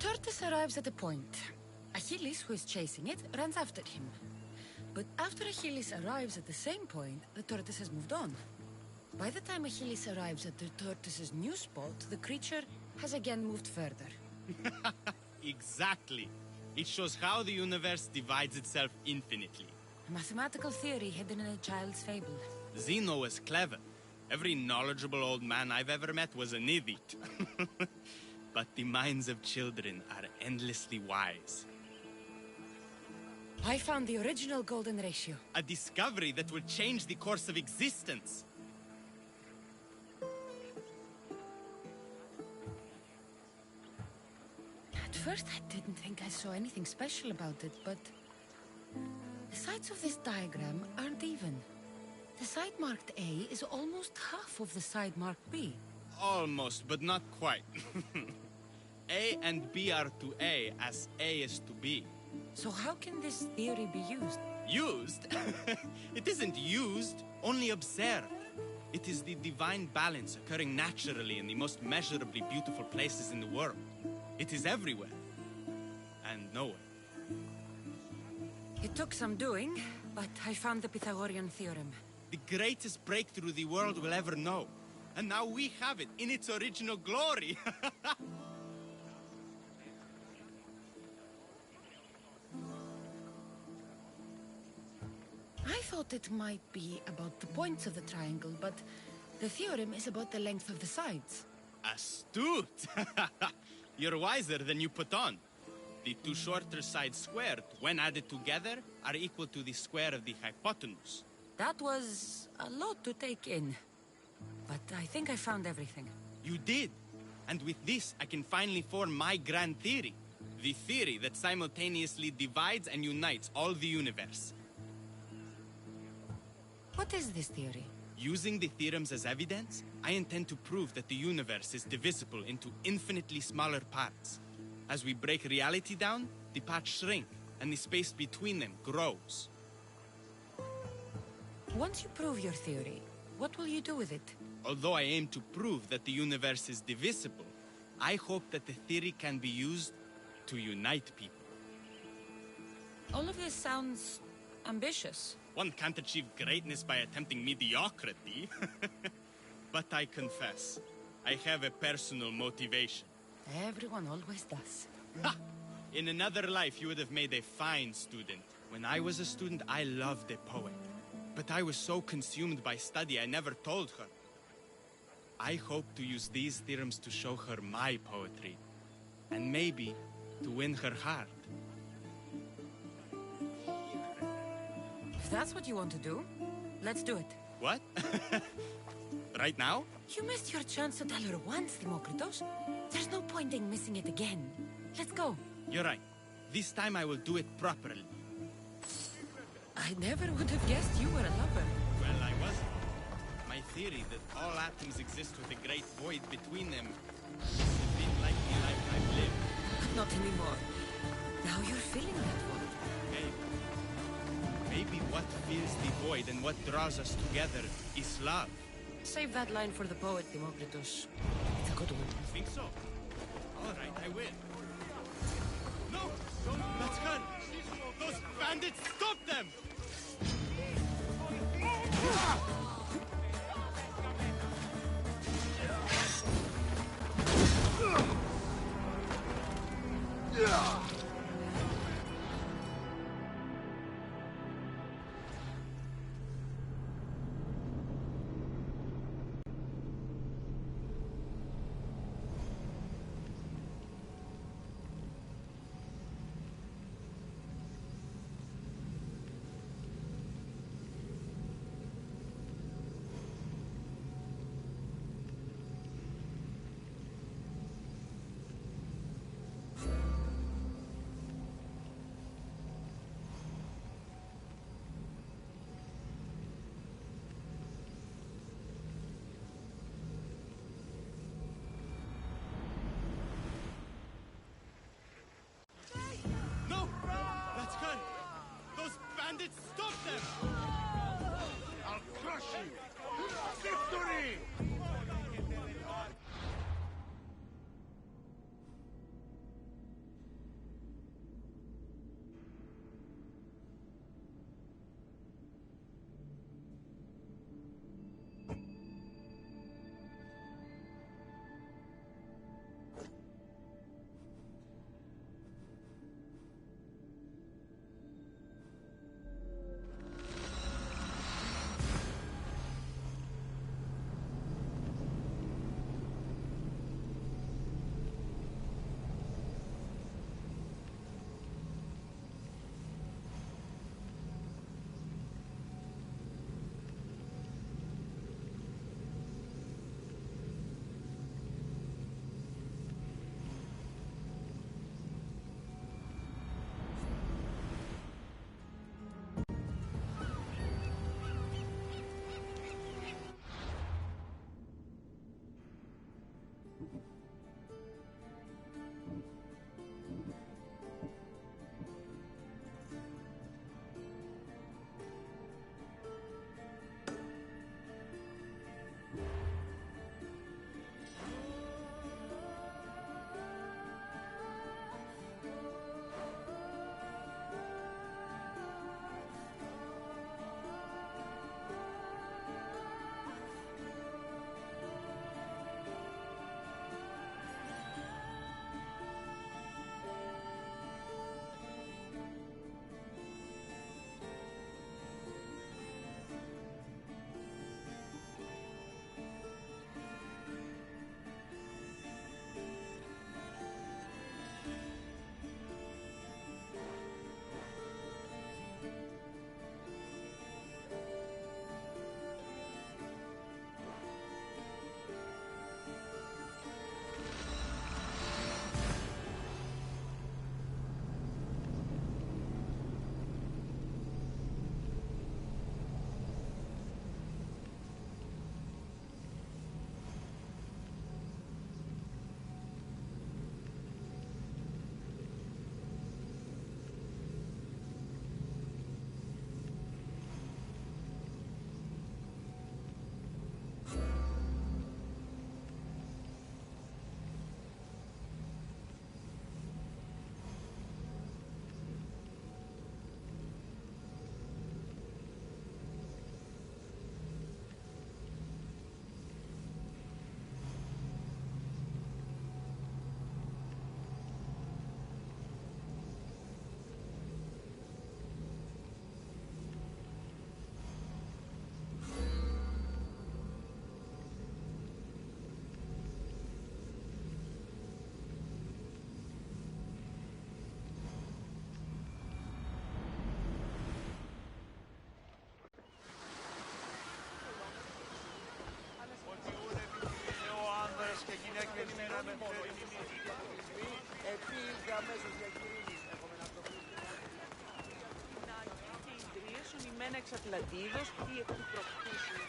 tortoise arrives at a point. Achilles, who is chasing it, runs after him. But after Achilles arrives at the same point, the tortoise has moved on. By the time Achilles arrives at the tortoise's new spot, the creature has again moved further. Exactly. It shows how the universe divides itself infinitely. A mathematical theory hidden in a child's fable. Zeno was clever. Every knowledgeable old man I've ever met was an idiot. But the minds of children are endlessly wise. I found the original golden ratio. A discovery that will change the course of existence. At first, I didn't think I saw anything special about it, but the sides of this diagram aren't even. The side marked A is almost half of the side marked B. Almost, but not quite. A and B are to A as A is to B. So how can this theory be used? Used? It isn't used, only observed. It is the divine balance occurring naturally in the most measurably beautiful places in the world. It is everywhere. And nowhere. It took some doing, but I found the Pythagorean theorem. The greatest breakthrough the world will ever know. And now we have it in its original glory. I thought it might be about the points of the triangle, but the theorem is about the length of the sides. Astute! You're wiser than you put on. The two shorter sides squared, when added together, are equal to the square of the hypotenuse. That was a lot to take in. But I think I found everything. You did! And with this, I can finally form my grand theory. The theory that simultaneously divides and unites all the universe. What is this theory? Using the theorems as evidence, I intend to prove that the universe is divisible into infinitely smaller parts. As we break reality down, the parts shrink, and the space between them grows. Once you prove your theory, what will you do with it? Although I aim to prove that the universe is divisible, I hope that the theory can be used to unite people. All of this sounds ambitious. One can't achieve greatness by attempting mediocrity. But I confess, I have a personal motivation. Everyone always does. Ha! In another life, you would have made a fine student. When I was a student, I loved a poet. But I was so consumed by study, I never told her. I hope to use these theorems to show her my poetry. And maybe to win her heart. If that's what you want to do, let's do it. What? Right now? You missed your chance to tell her once, Demokritos. There's no point in missing it again. Let's go. You're right. This time I will do it properly. I never would have guessed you were a lover. Well, I wasn't. My theory that all atoms exist with a great void between them is a bit like the life I've lived. But not anymore. Now you're filling that void. Maybe what fills the void and what draws us together is love. Save that line for the poet, Demokritos. It's a good one. Think so? All right, I will. No! That's her! Those bandits, stop them! Μένα εξαπλατίδος ή εκ του προκτήσου.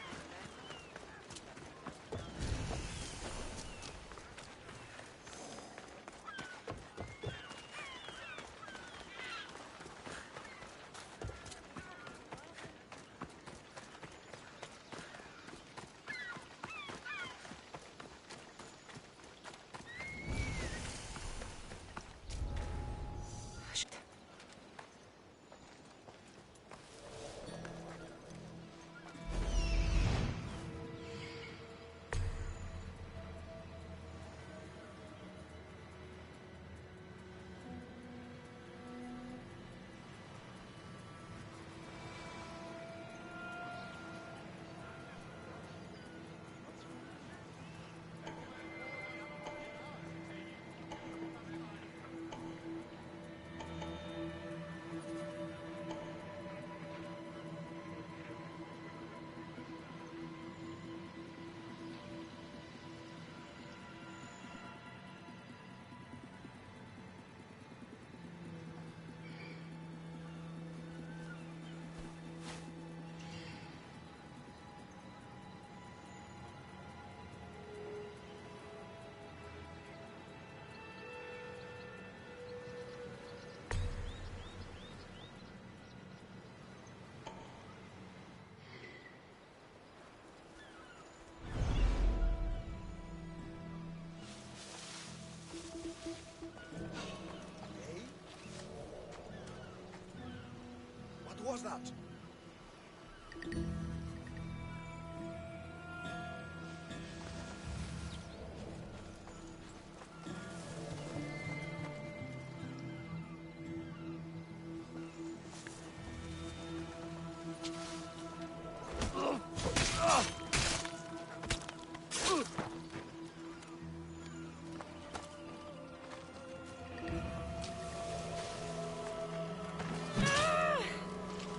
What was that?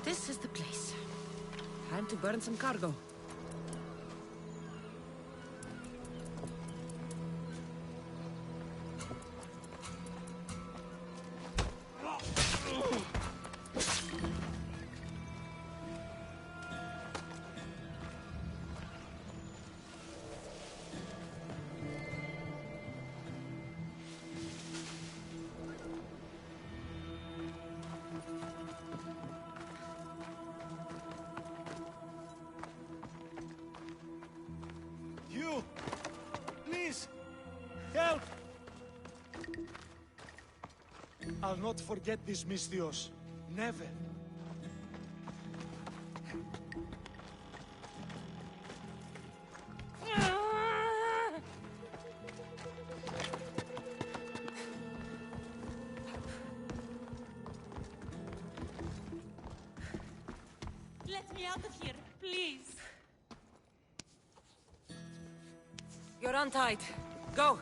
This is the place. Time to burn some cargo. You! Please! Help! I'll not forget this, Misthios. Never. Let me out of here, please. You're untied. Go!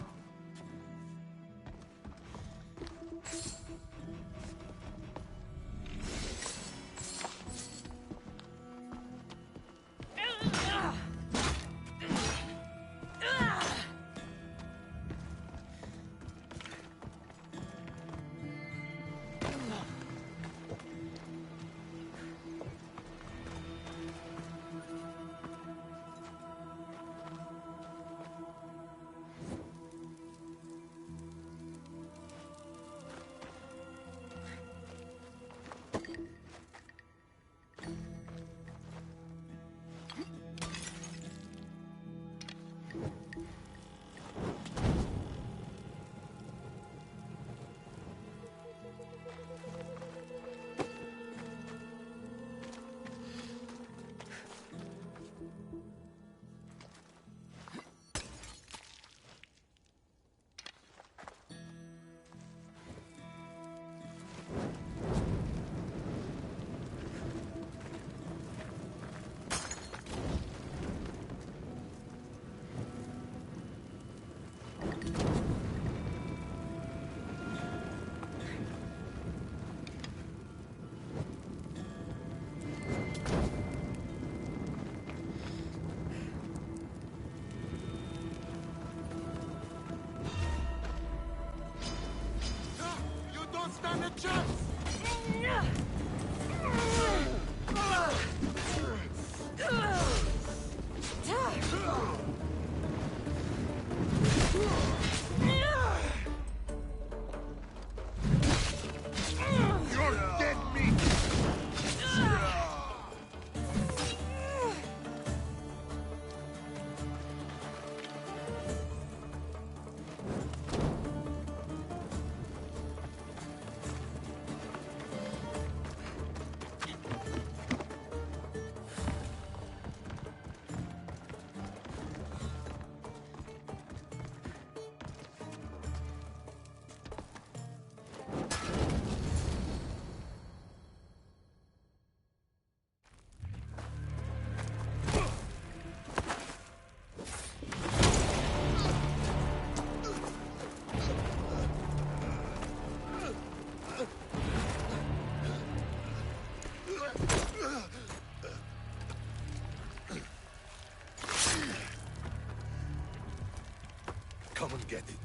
come and get it.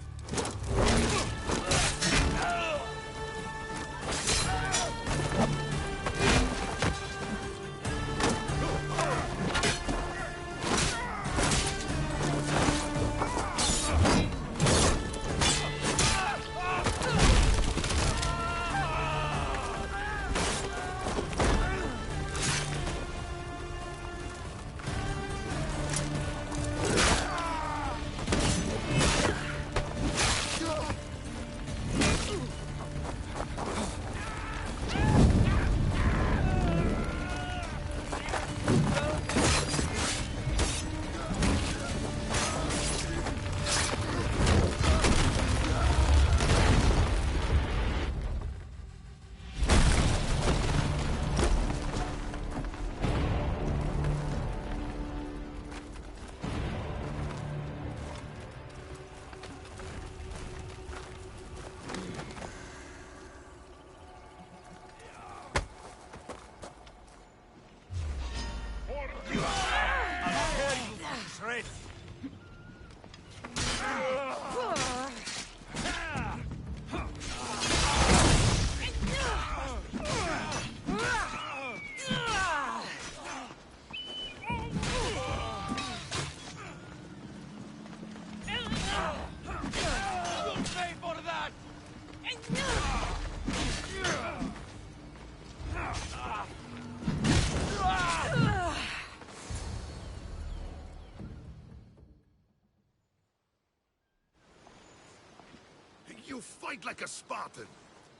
You fight like a Spartan.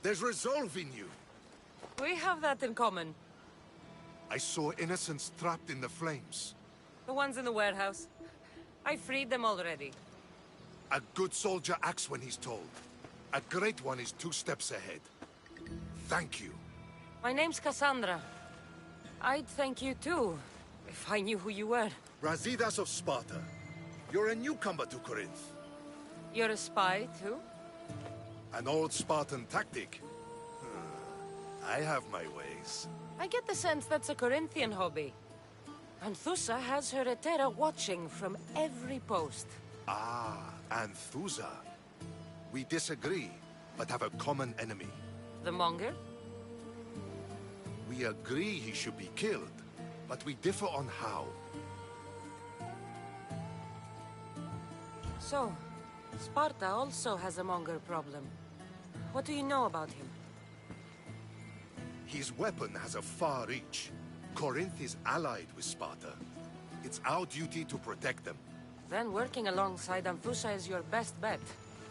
There's resolve in you. We have that in common. I saw innocents trapped in the flames. The ones in the warehouse. I freed them already. A good soldier acts when he's told. A great one is 2 steps ahead. Thank you. My name's Cassandra. I'd thank you too, if I knew who you were. Brasidas of Sparta. You're a newcomer to Corinth. You're a spy too? An old Spartan tactic. I have my ways. I get the sense that's a Corinthian hobby. Anthusa has her Etera watching from every post. Ah, Anthusa. We disagree, but have a common enemy. The Monger? We agree he should be killed, but we differ on how. So, Sparta also has a Monger problem. What do you know about him? His weapon has a far reach. Corinth is allied with Sparta. It's our duty to protect them. Then working alongside Anthusa is your best bet.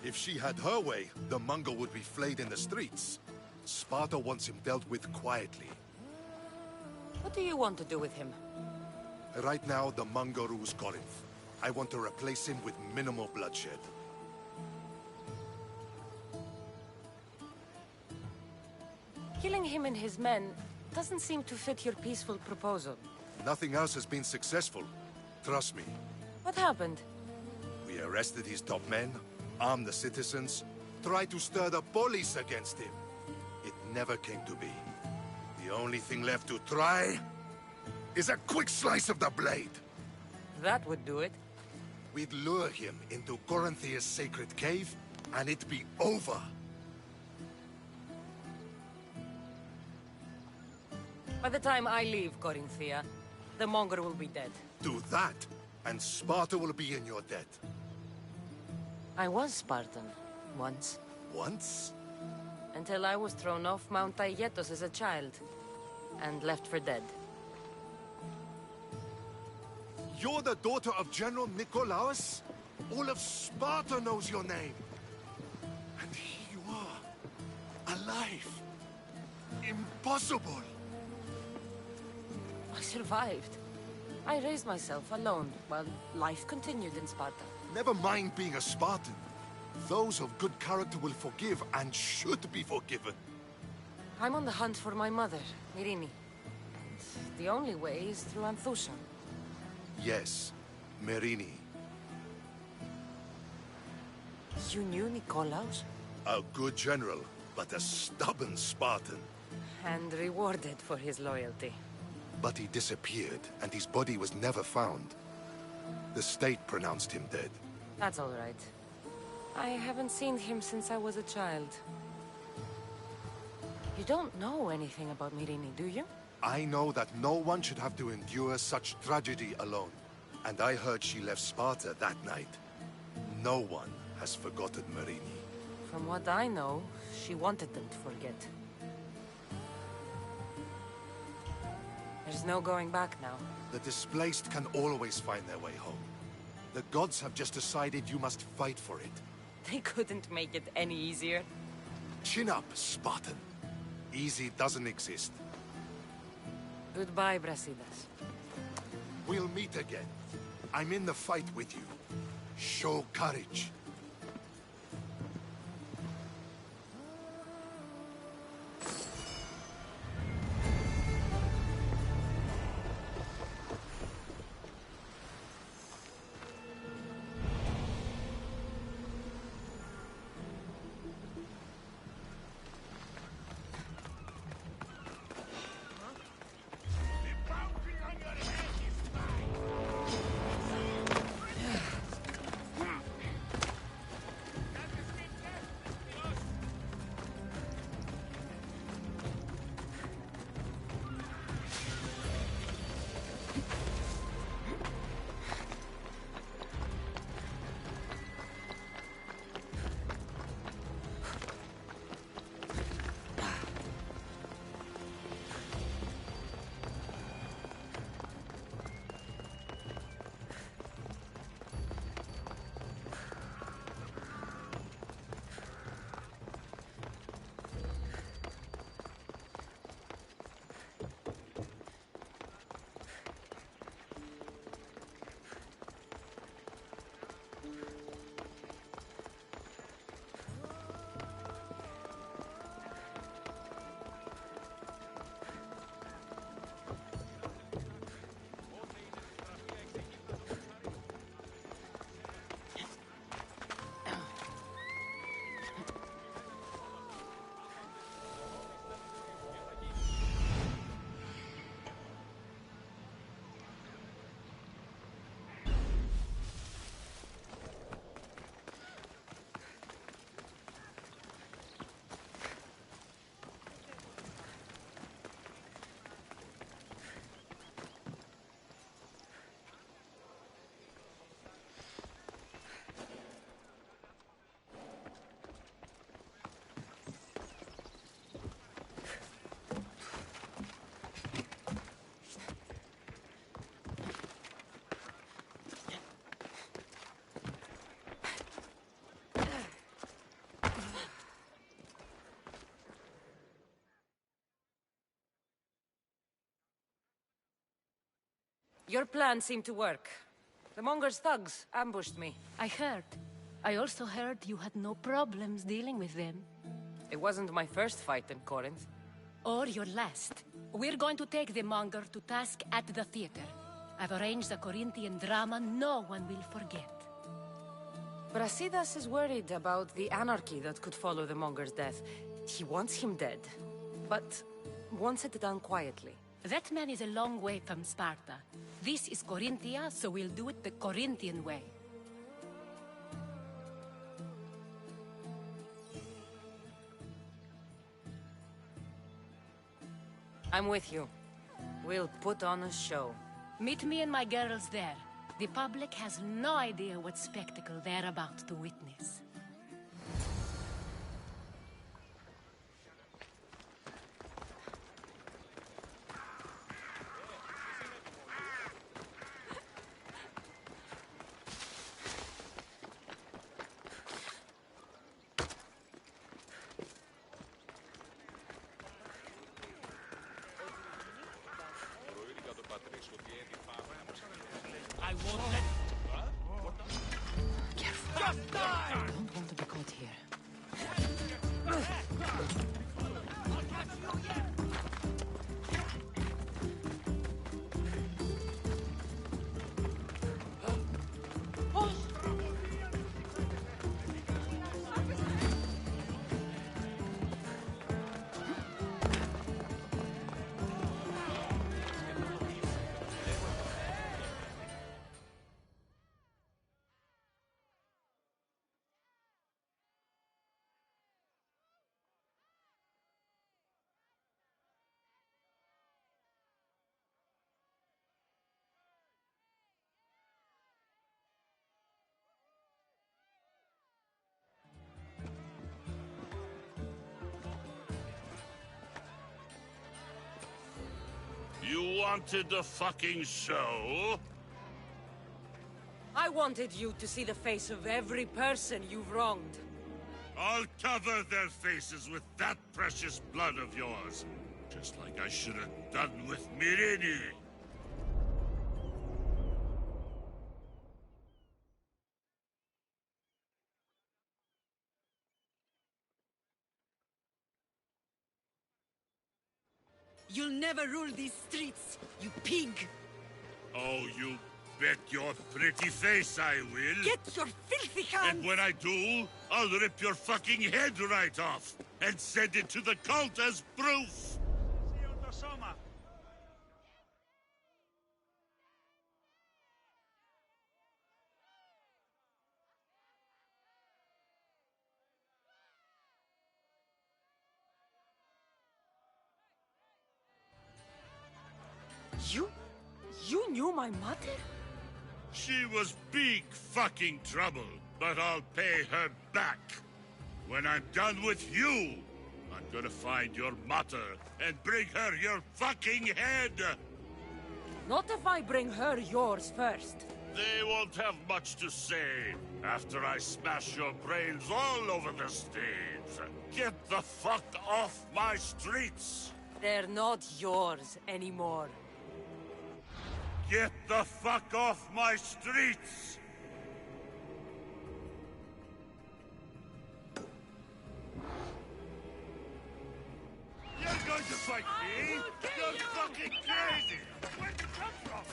If she had her way, the Mongol would be flayed in the streets. Sparta wants him dealt with quietly. What do you want to do with him? Right now, the Mongol rules Corinth. I want to replace him with minimal bloodshed. Killing him and his men doesn't seem to fit your peaceful proposal. Nothing else has been successful. Trust me. What happened? We arrested his top men, armed the citizens, tried to stir the police against him. It never came to be. The only thing left to try is a quick slice of the blade. That would do it. We'd lure him into Corinthia's sacred cave, and it'd be over. By the time I leave Corinthia, the Monger will be dead. Do that, and Sparta will be in your debt. I was Spartan, once. Once? Until I was thrown off Mount Aietos as a child, and left for dead. You're the daughter of General Nikolaos? All of Sparta knows your name. And here you are, alive. Impossible. I survived. I raised myself alone, while life continued in Sparta. Never mind being a Spartan. Those of good character will forgive and should be forgiven. I'm on the hunt for my mother, Myrini. And the only way is through Anthusa. Yes, Myrini. You knew Nikolaos? A good general, but a stubborn Spartan. And rewarded for his loyalty. But he disappeared, and his body was never found. The state pronounced him dead. That's all right. I haven't seen him since I was a child. You don't know anything about Myrrine, do you? I know that no one should have to endure such tragedy alone. And I heard she left Sparta that night. No one has forgotten Myrrine. From what I know, she wanted them to forget. There's no going back now. The displaced can always find their way home. The gods have just decided you must fight for it. They couldn't make it any easier. Chin up, Spartan. Easy doesn't exist. Goodbye, Brasidas. We'll meet again. I'm in the fight with you. Show courage. Your plan seemed to work. The Monger's thugs ambushed me. I heard. I also heard you had no problems dealing with them. It wasn't my first fight in Corinth. Or your last. We're going to take the Monger to task at the theater. I've arranged a Corinthian drama no one will forget. Brasidas is worried about the anarchy that could follow the Monger's death. He wants him dead, but wants it done quietly. That man is a long way from Sparta. This is Corinthia, so we'll do it the Corinthian way. I'm with you. We'll put on a show. Meet me and my girls there. The public has no idea what spectacle they're about to witness. Careful. Just die! wanted a fucking show? I wanted you to see the face of every person you've wronged. I'll cover their faces with that precious blood of yours. Just like I should have done with Mirini. You'll never rule these streets, you pig! Oh, you bet your pretty face I will. Get your filthy hands! And when I do, I'll rip your fucking head right off and send it to the cult as proof. You knew my mother? She was big fucking trouble, but I'll pay her back. When I'm done with you, I'm gonna find your mother and bring her your fucking head. Not if I bring her yours first. They won't have much to say after I smash your brains all over the stage. Get the fuck off my streets! They're not yours anymore. Get the fuck off my streets! You're going to fight me? You're fucking crazy! Where'd you come from?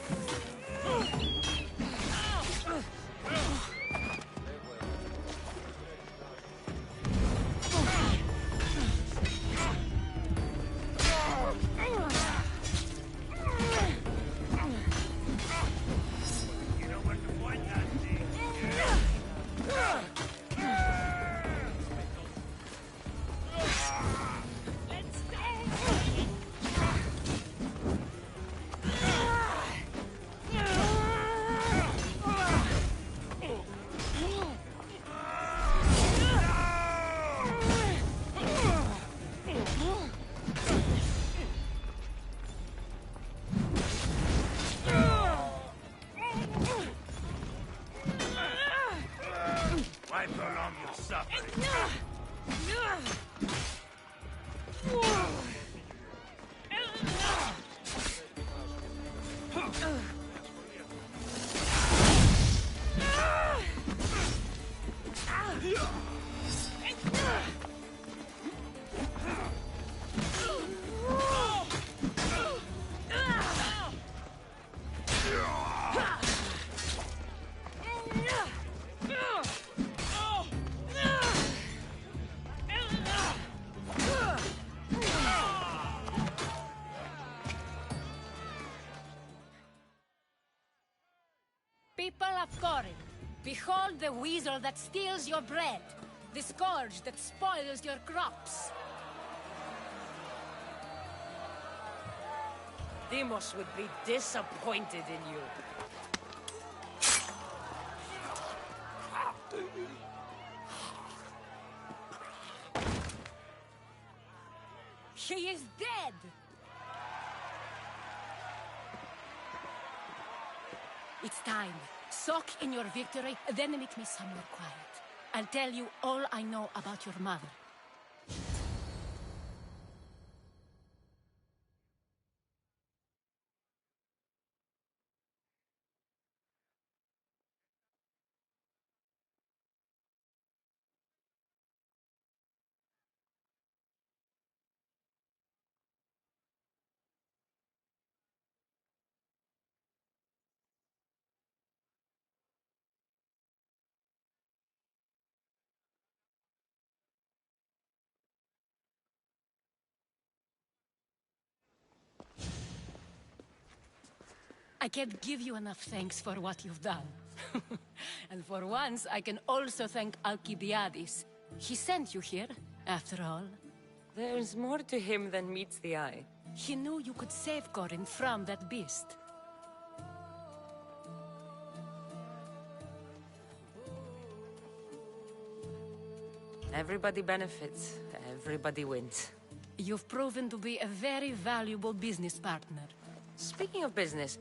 I prolong your suffering. People of Corinth, behold the weasel that steals your bread, the scourge that spoils your crops. Demos would be disappointed in you. He is dead! It's time. Soak in your victory, then meet me somewhere quiet. I'll tell you all I know about your mother. I can't give you enough thanks for what you've done. And for once, I can also thank Alcibiades. He sent you here, after all. There's more to him than meets the eye. He knew you could save Corinth from that beast. Everybody benefits, everybody wins. You've proven to be a very valuable business partner. Speaking of business,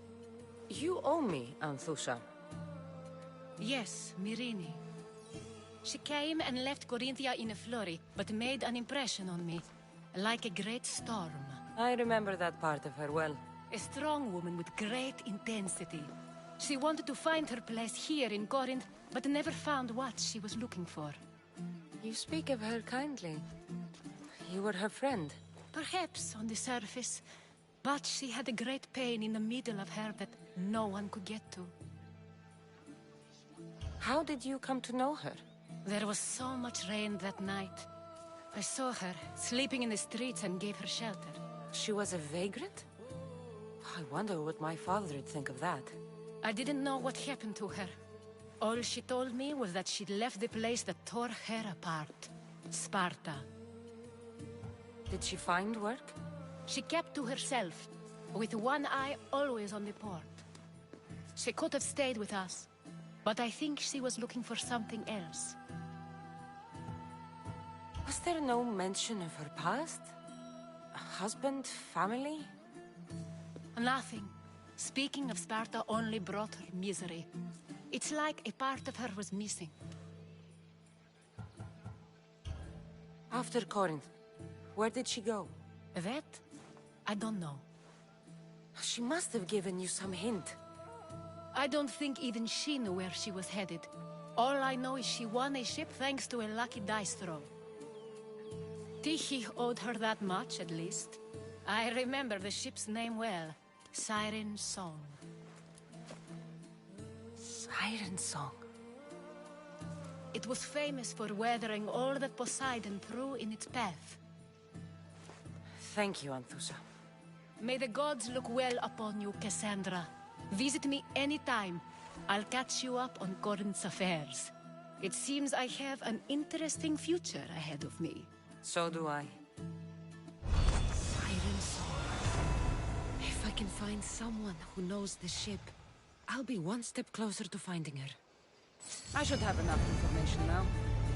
you owe me, Anthusha. Yes, Myrrine. She came and left Corinthia in a flurry, but made an impression on me. Like a great storm. I remember that part of her well. A strong woman with great intensity. She wanted to find her place here in Corinth, but never found what she was looking for. You speak of her kindly. You were her friend. Perhaps on the surface, but she had a great pain in the middle of her that no one could get to. How did you come to know her? There was so much rain that night. I saw her, sleeping in the streets, and gave her shelter. She was a vagrant? I wonder what my father would think of that. I didn't know what happened to her. All she told me was that she'd left the place that tore her apart. Sparta. Did she find work? She kept to herself, with one eye always on the port. She could have stayed with us, but I think she was looking for something else. Was there no mention of her past? A husband, family? Nothing. Speaking of Sparta only brought her misery. It's like a part of her was missing. After Corinth, where did she go? That? I don't know. She must have given you some hint. I don't think even she knew where she was headed. All I know is she won a ship thanks to a lucky dice throw. Tyche owed her that much, at least. I remember the ship's name well. Siren Song. Siren Song. It was famous for weathering all that Poseidon threw in its path. Thank you, Anthusha. May the gods look well upon you, Cassandra. Visit me anytime. I'll catch you up on Corinth's affairs. It seems I have an interesting future ahead of me. So do I. Siren Song. If I can find someone who knows the ship, I'll be one step closer to finding her. I should have enough information now.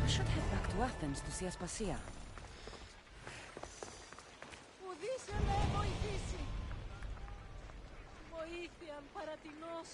I should head back to Athens to see Aspasia. Οδύσσελε, βοηθήσει! Βοήθεια, παρατηνός!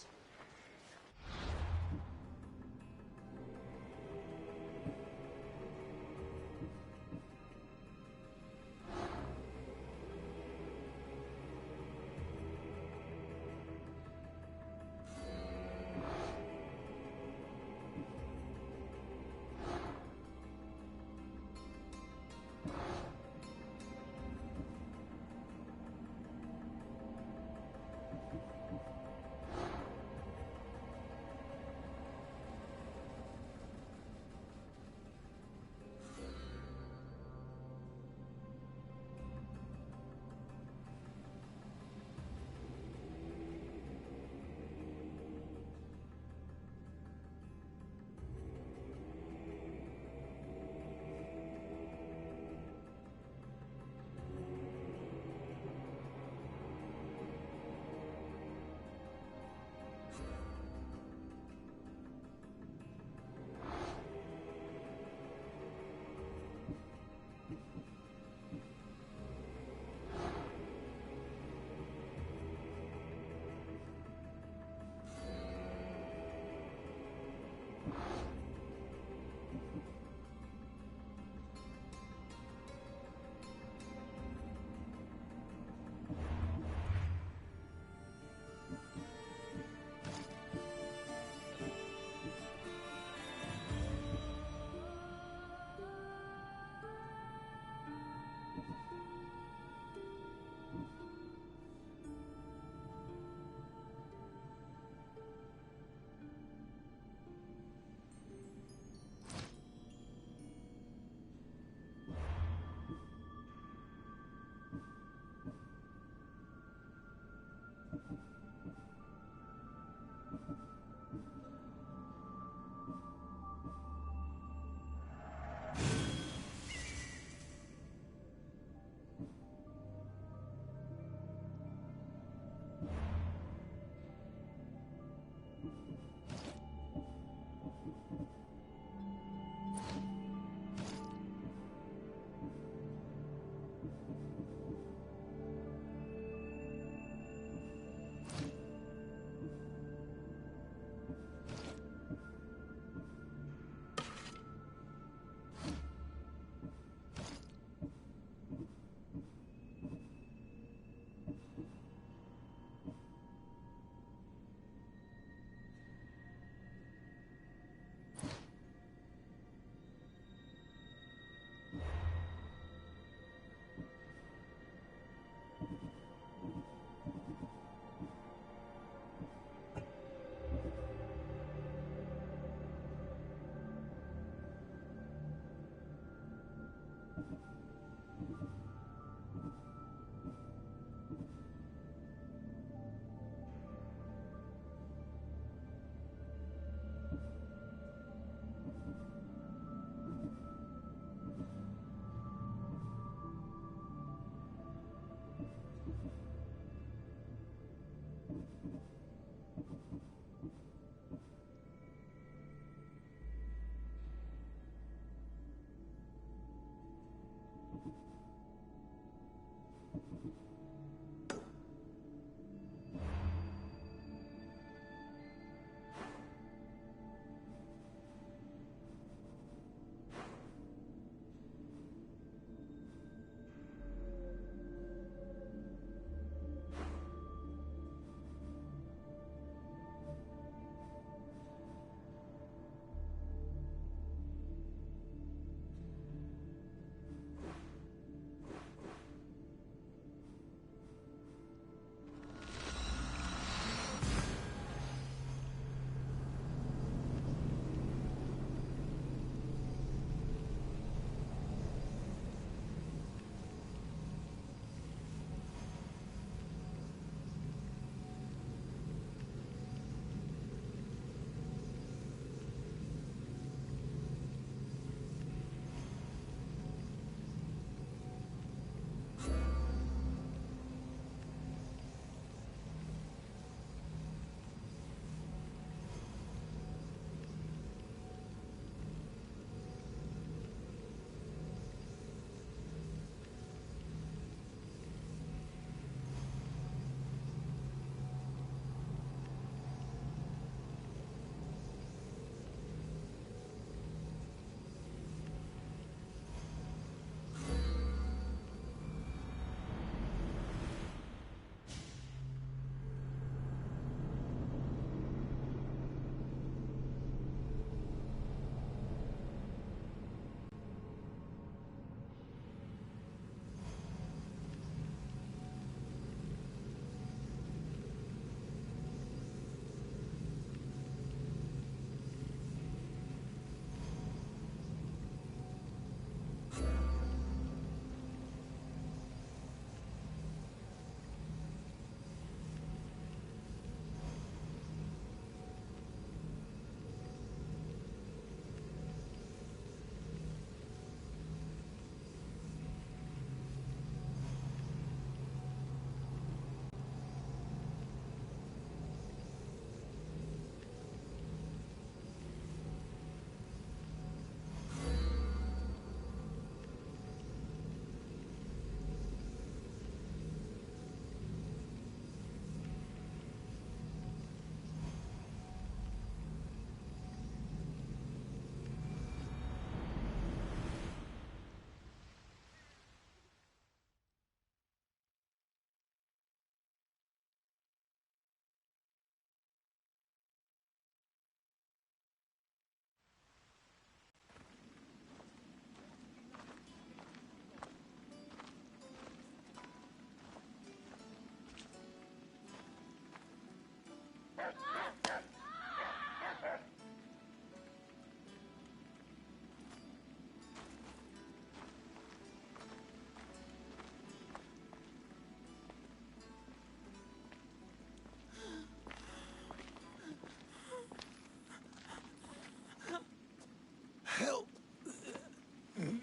help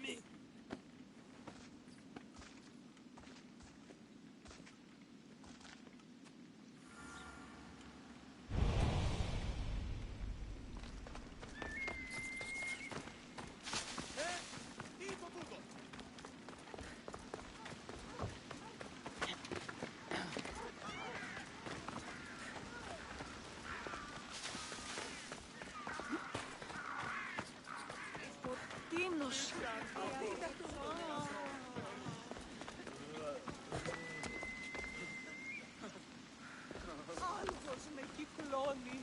me. Τίνος. Άλγος με κυκλώνει.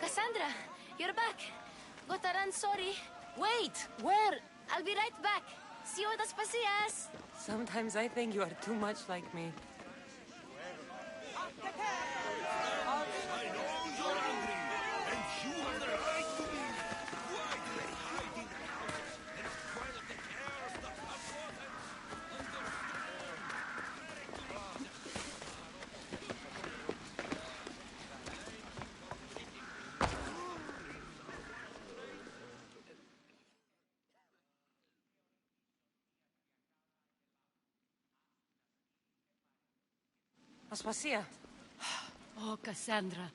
Cassandra, you're back. Gotta run, sorry. Wait! Where? I'll be right back. See you at Aspasias. Sometimes I think you are too much like me. Aspasia. Oh, Cassandra,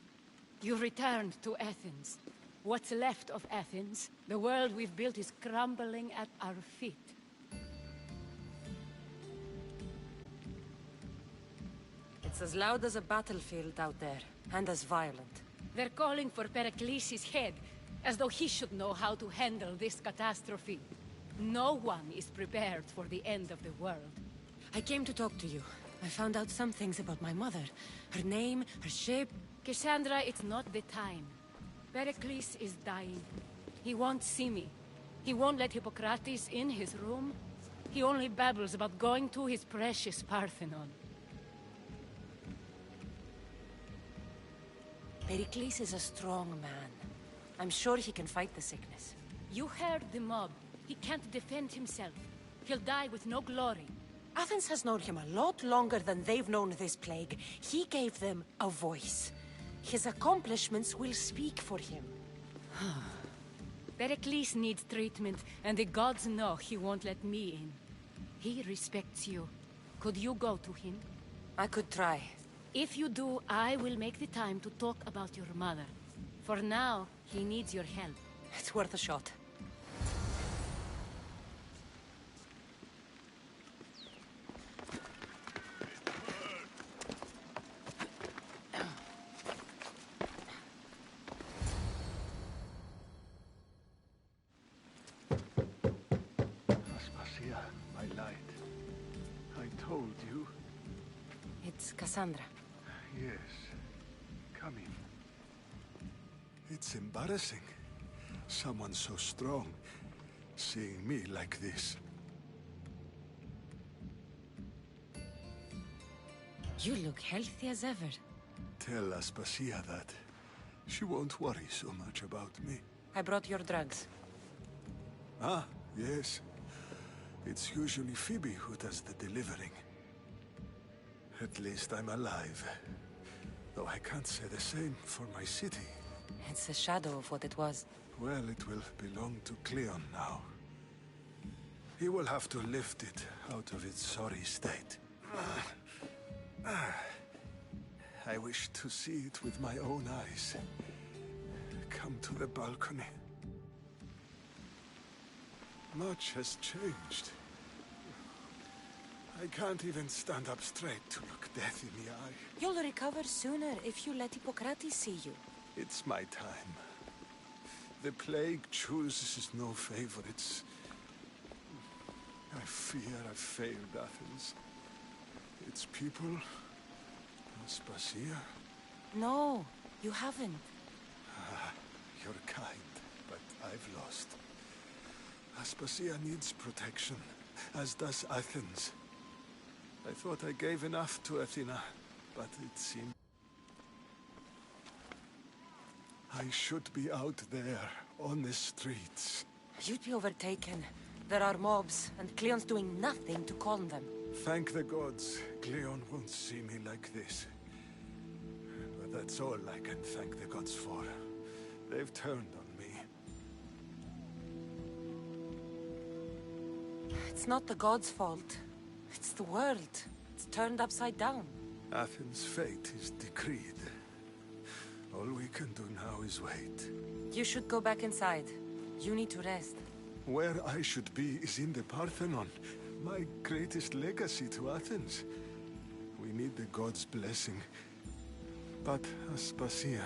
you returned to Athens. What's left of Athens, the world we've built is crumbling at our feet. It's as loud as a battlefield out there, and as violent. They're calling for Pericles' head, as though he should know how to handle this catastrophe. No one is prepared for the end of the world. I came to talk to you. I found out some things about my mother. Her name, her shape. Cassandra, it's not the time. Pericles is dying. He won't see me. He won't let Hippocrates in his room. He only babbles about going to his precious Parthenon. Pericles is a strong man. I'm sure he can fight the sickness. You heard the mob. He can't defend himself. He'll die with no glory. Athens has known him a lot longer than they've known this plague. He gave them a voice. His accomplishments will speak for him. Pericles needs treatment, and the gods know he won't let me in. He respects you. Could you go to him? I could try. If you do, I will make the time to talk about your mother. For now, he needs your help. It's worth a shot. Aspasia, my light. I told you. It's Cassandra. Yes. Come in. It's embarrassing. Someone so strong, seeing me like this. You look healthy as ever. Tell Aspasia that. She won't worry so much about me. I brought your drugs. Ah, yes. It's usually Phoebe who does the delivering. At least I'm alive. Though I can't say the same for my city. It's a shadow of what it was. Well, it will belong to Cleon now. He will have to lift it out of its sorry state. I wish to see it with my own eyes. Come to the balcony. Much has changed. I can't even stand up straight to look death in the eye. You'll recover sooner if you let Hippocrates see you. It's my time. The plague chooses no favorites. I fear I've failed Athens. Its people... Aspasia? No, you haven't. You're kind, but I've lost. Aspasia needs protection, as does Athens. I thought I gave enough to Athena, but it seems... I should be out there, on the streets. You'd be overtaken. There are mobs, and Cleon's doing nothing to calm them. Thank the gods, Cleon won't see me like this. But that's all I can thank the gods for. They've turned on me. It's not the gods' fault. It's the world. It's turned upside down. Athens' fate is decreed. All we can do now is wait. You should go back inside. You need to rest. Where I should be is in the Parthenon, my greatest legacy to Athens. We need the gods' blessing. But Aspasia...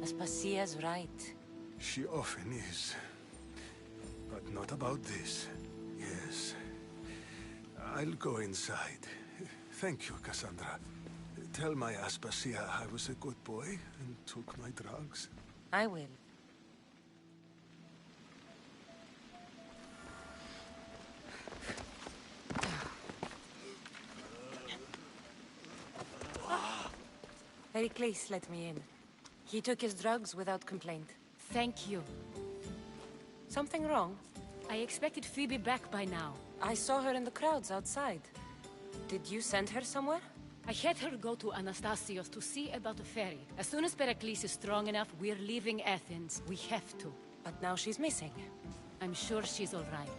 Aspasia's right. She often is. But not about this. Yes. I'll go inside. Thank you, Cassandra. Tell my Aspasia I was a good boy and took my drugs. I will. Pericles let me in. He took his drugs without complaint. Thank you. Something wrong? I expected Phoebe back by now. I saw her in the crowds outside. Did you send her somewhere? I had her go to Anastasios to see about the ferry. As soon as Pericles is strong enough, we're leaving Athens. We have to. But now she's missing. I'm sure she's all right.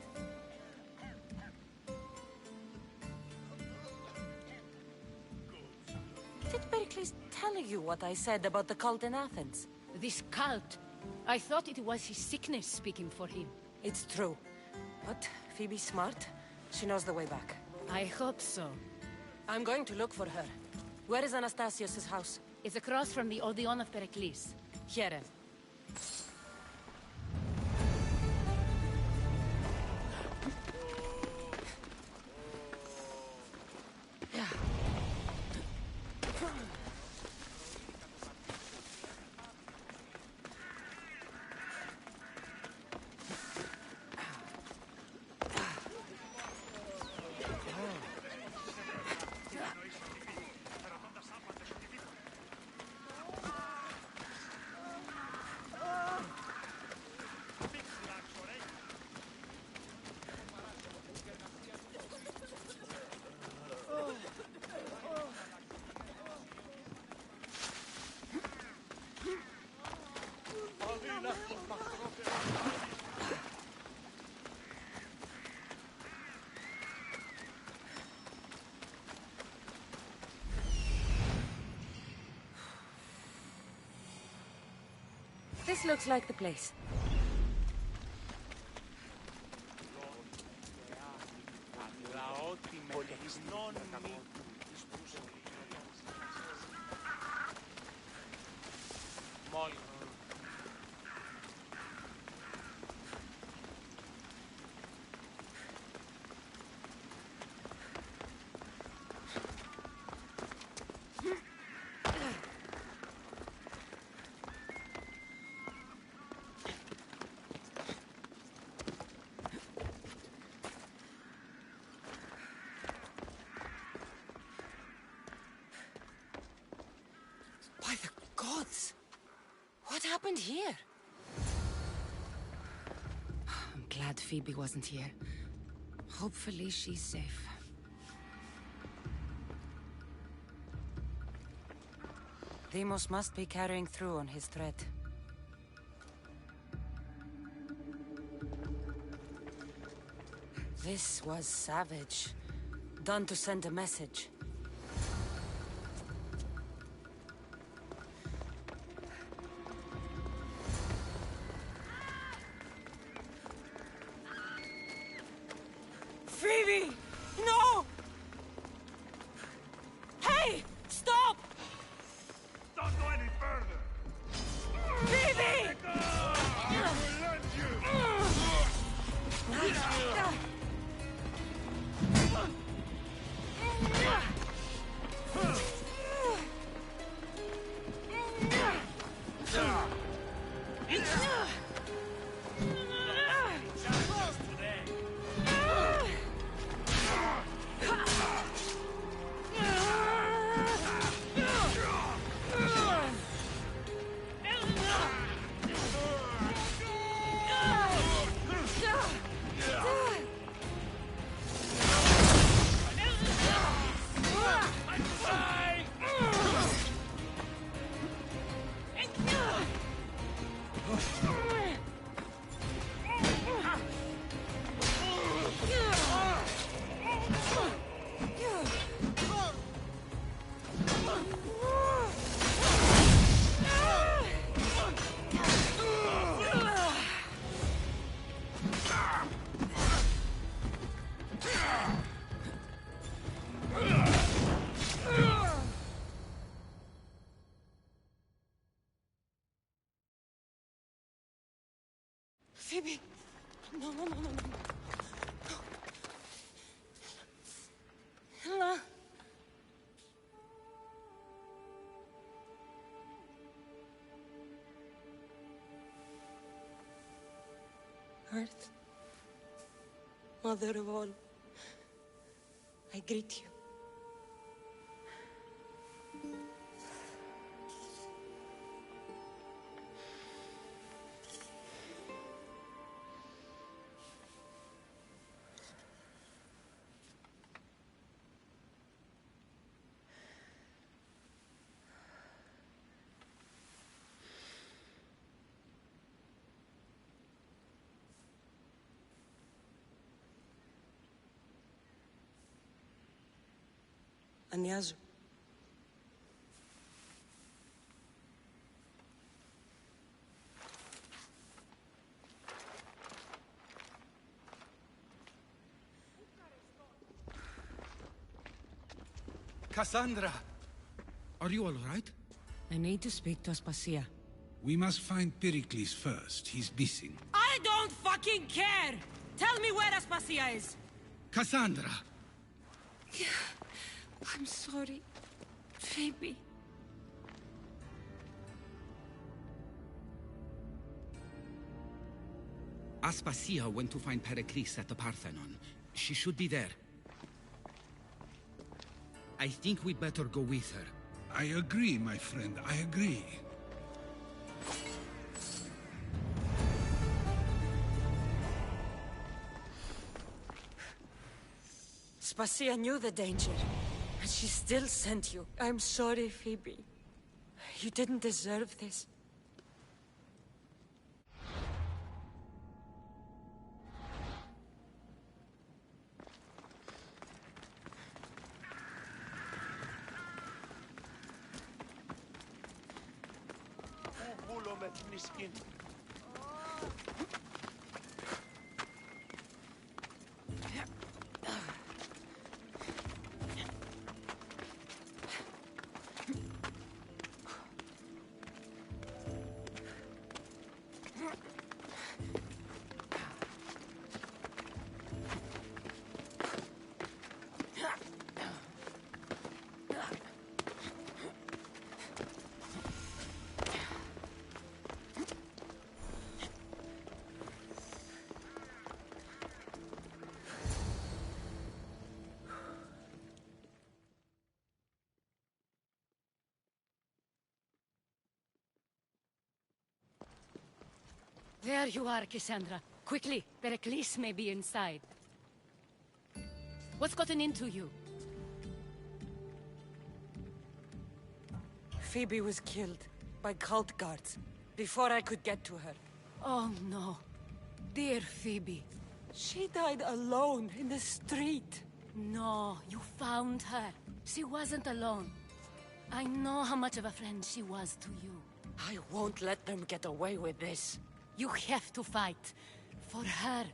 Did Pericles tell you what I said about the cult in Athens? This cult? I thought it was his sickness speaking for him. It's true. But Phoebe's smart. She knows the way back. I hope so. I'm going to look for her. Where is Anastasios' house? It's across from the Odeon of Pericles. Here. This looks like the place. By the gods! What happened here? I'm glad Phoebe wasn't here. Hopefully she's safe. Deimos must be carrying through on his threat. This was savage. Done to send a message. Phoebe! No! Hey! Stop! Don't go any further! Phoebe! I will let you! Phoebe! No, no, no, no, no. Ella. Earth, Mother of all, I greet you. Anyazu. Cassandra! Are you all right? I need to speak to Aspasia. We must find Pericles first. He's missing. I don't fucking care! Tell me where Aspasia is! Cassandra! I'm sorry, Phoebe. Aspasia went to find Pericles at the Parthenon. She should be there. I think we'd better go with her. I agree, my friend. I agree. Aspasia knew the danger, and she still sent you. I'm sorry, Phoebe. You didn't deserve this. There you are, Cassandra. Quickly, Pericles may be inside. What's gotten into you? Phoebe was killed by cult guards before I could get to her. Oh no. Dear Phoebe. She died alone in the street. No, you found her. She wasn't alone. I know how much of a friend she was to you. I won't let them get away with this. You have to fight. For her.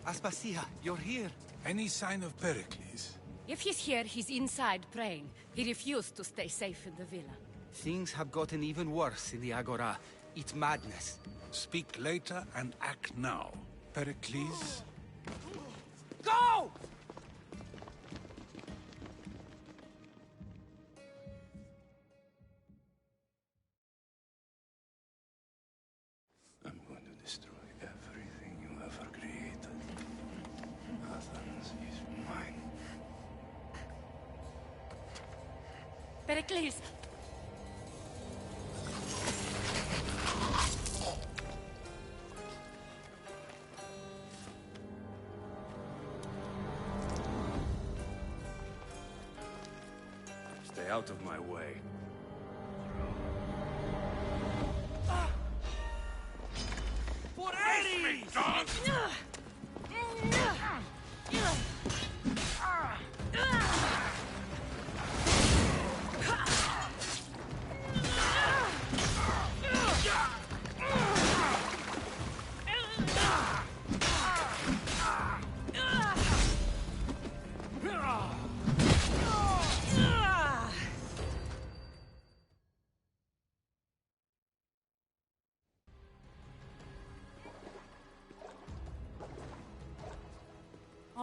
Aspasia, you're here. Any sign of Pericles? If he's here, he's inside praying. He refused to stay safe in the villa. Things have gotten even worse in the Agora. It's madness. Speak later and act now. Pericles? Go! I'm going to destroy everything you ever created. Athens is mine. Pericles! Stay out of my way. For Ares!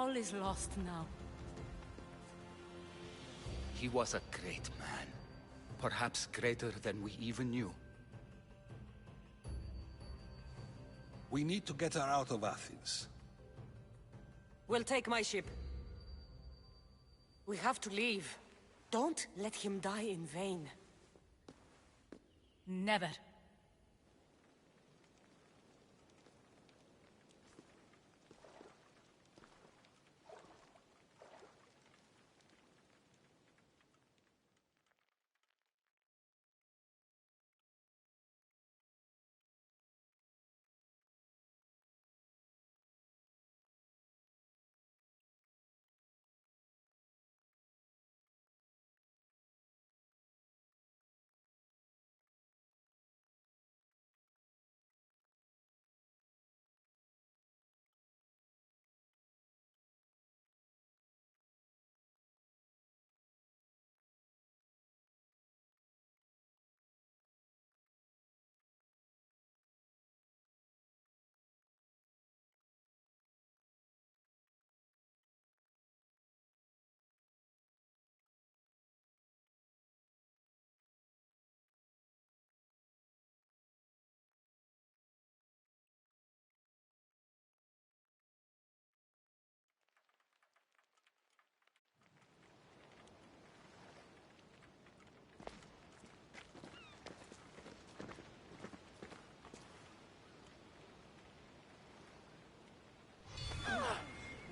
All is lost now. He was a great man. Perhaps greater than we even knew. We need to get her out of Athens. We'll take my ship. We have to leave. Don't let him die in vain. Never.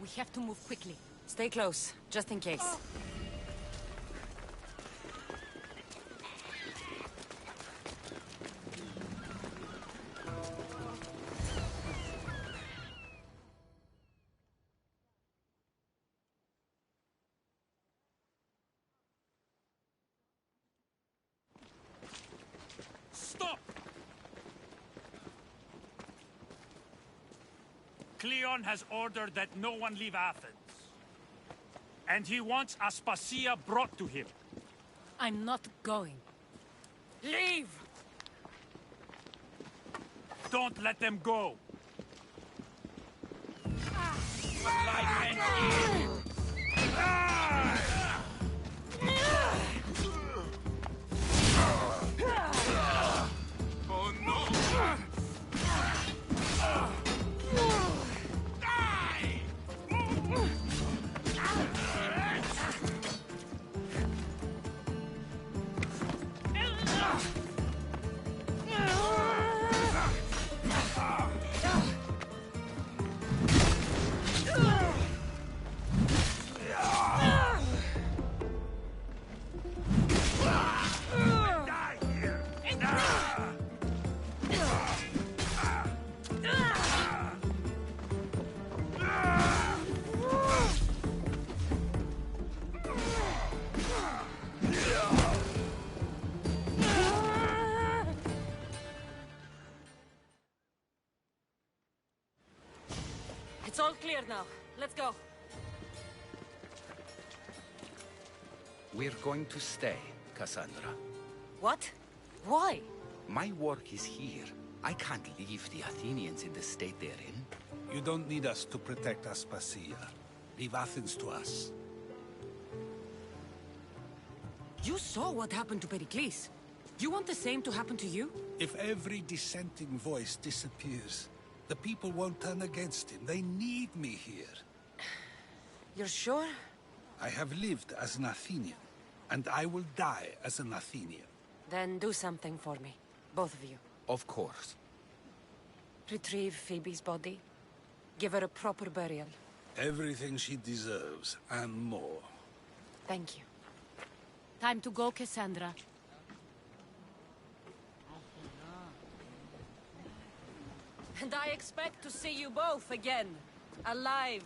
We have to move quickly. Stay close, just in case. Stop! Cleon has ordered that no one leave Athens. And he wants Aspasia brought to him. I'm not going. Leave! Don't let them go! Oh no! It's all clear now. Let's go. We're going to stay, Cassandra. What? Why? My work is here. I can't leave the Athenians in the state they're in. You don't need us to protect Aspasia. Leave Athens to us. You saw what happened to Pericles. You want the same to happen to you? If every dissenting voice disappears, the people won't turn against him. They need me here. You're sure? I have lived as an Athenian, and I will die as an Athenian. Then do something for me. Both of you. Of course. Retrieve Phoebe's body. Give her a proper burial. Everything she deserves, and more. Thank you. Time to go, Cassandra. And I expect to see you both again. Alive.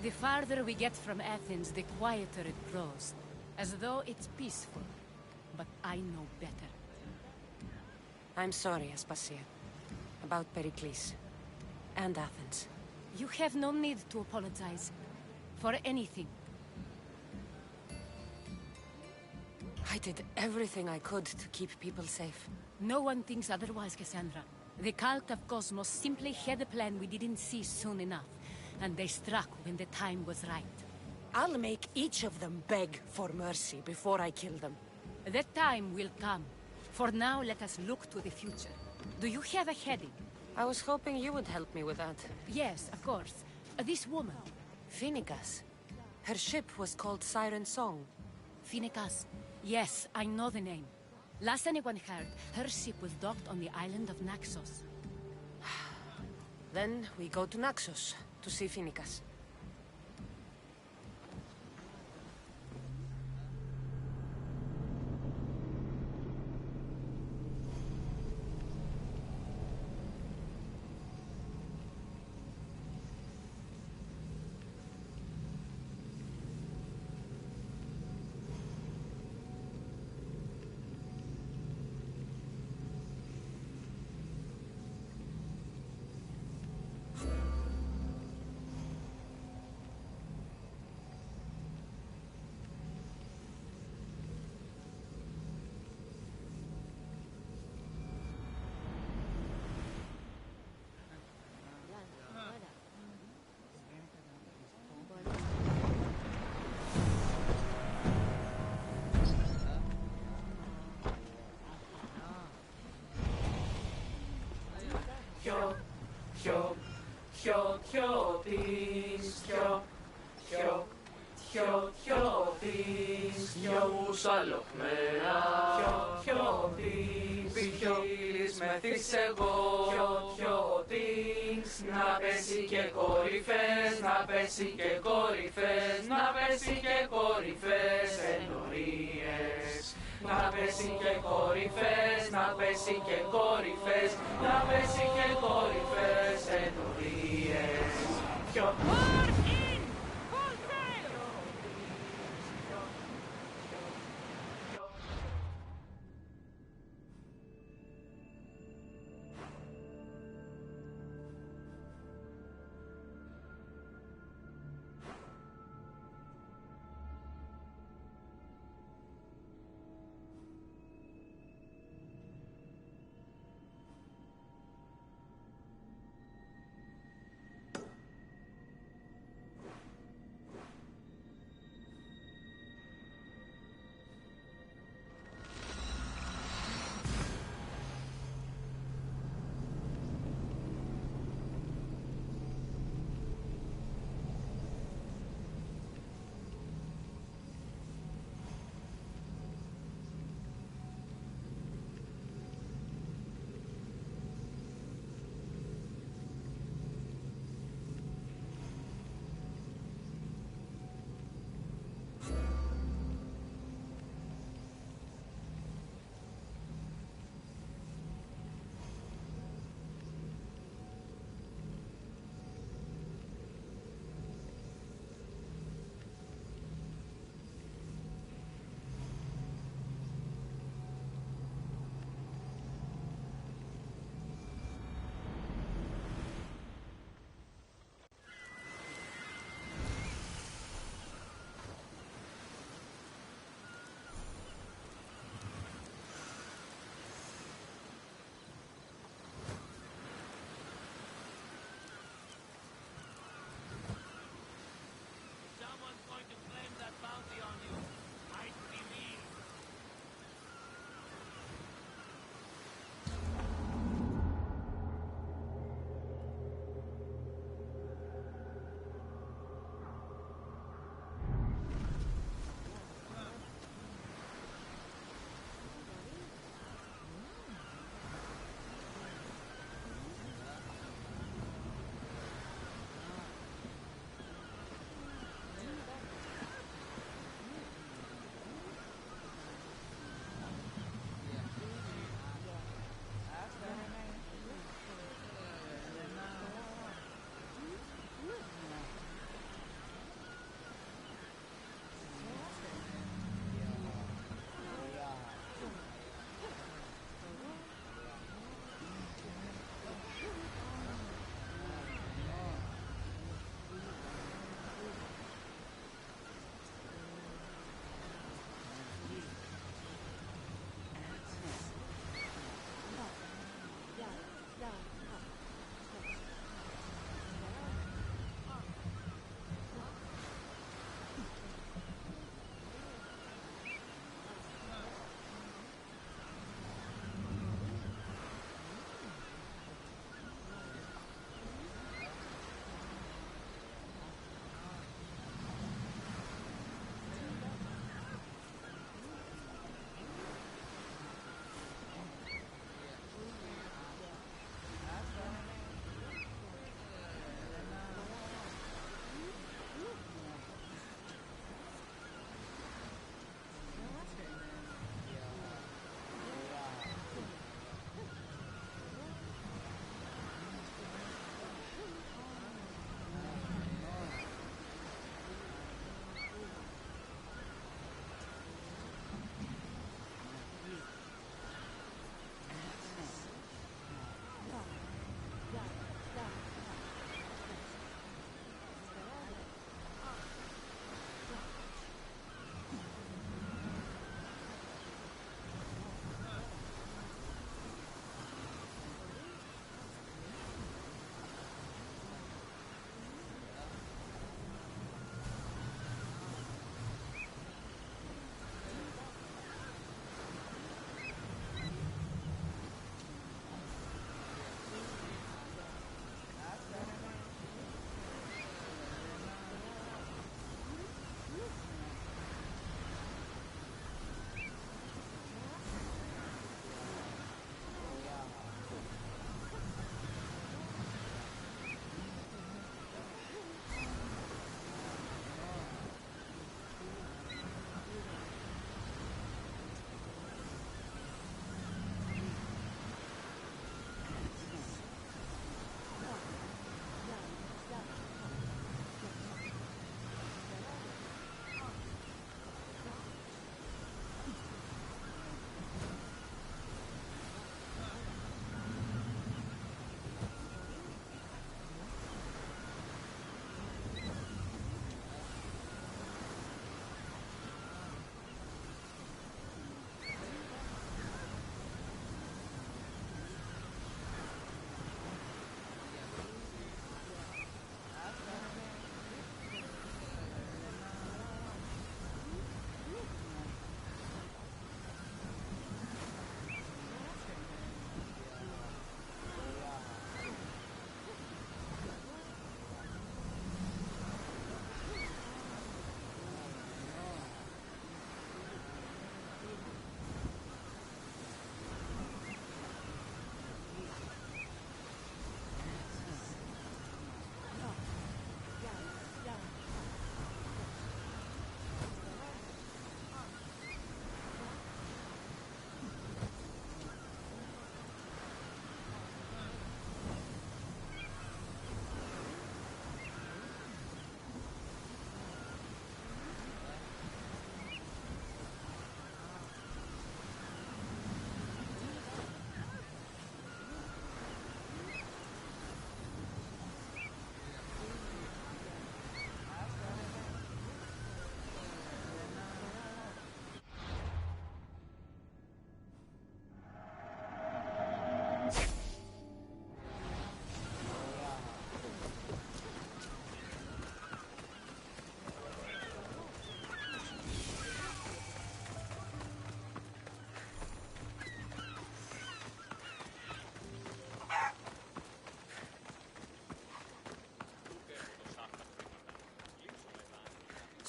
The farther we get from Athens, the quieter it grows. As though it's peaceful. But I know better. I'm sorry, Aspasia. About Pericles. And Athens. You have no need to apologize. For anything. I did everything I could to keep people safe. No one thinks otherwise, Cassandra. The cult of Cosmos simply had a plan we didn't see soon enough. And they struck when the time was right. I'll make each of them beg for mercy before I kill them. That time will come. For now, let us look to the future. Do you have a heading? I was hoping you would help me with that. Yes, of course. This woman. Phoenicas. Her ship was called Siren Song. Phoenicas. Yes, I know the name. Last anyone heard, her ship was docked on the island of Naxos. Then we go to Naxos to see Phoenicas. Να πέσει και κορυφές, να πέσει και κορυφές, να πέσει και κορυφές ενορίες. Να πέσει και κορυφές, να πέσει και κορυφές, να πέσει και κορυφές ενορίες.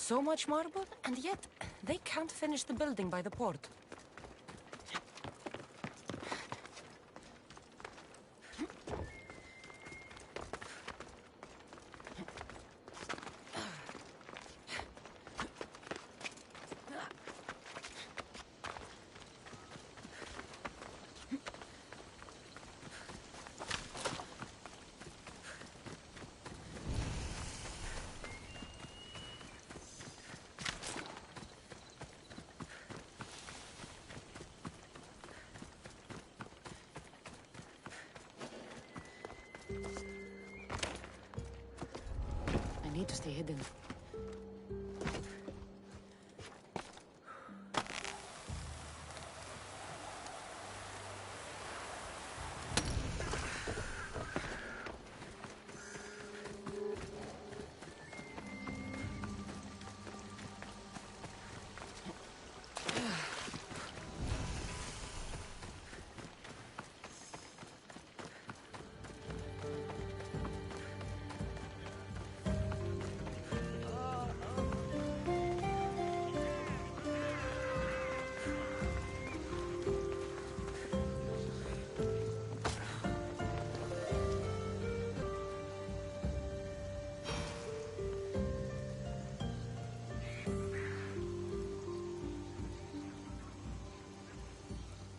So much marble, and yet they can't finish the building by the port. I need to stay hidden.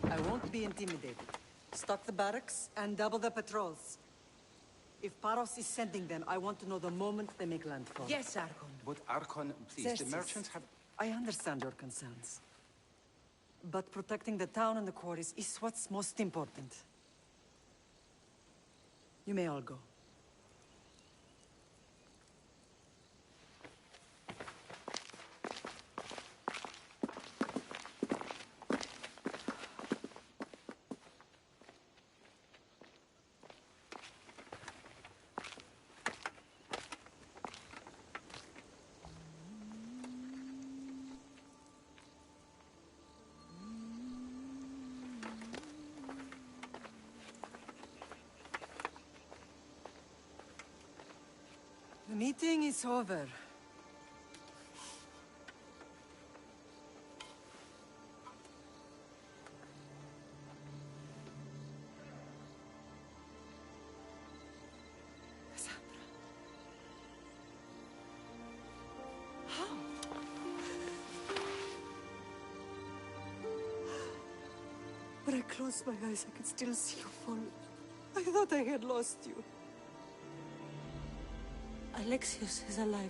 I won't be intimidated. Stock the barracks and double the patrols. If Paros is sending them, I want to know the moment they make landfall. Yes, Archon. But Archon, please, Xerxes, the merchants have... I understand your concerns. But protecting the town and the quarries is what's most important. You may all go. The meeting is over. When I closed my eyes, I could still see you fall. I thought I had lost you. Alexios is alive.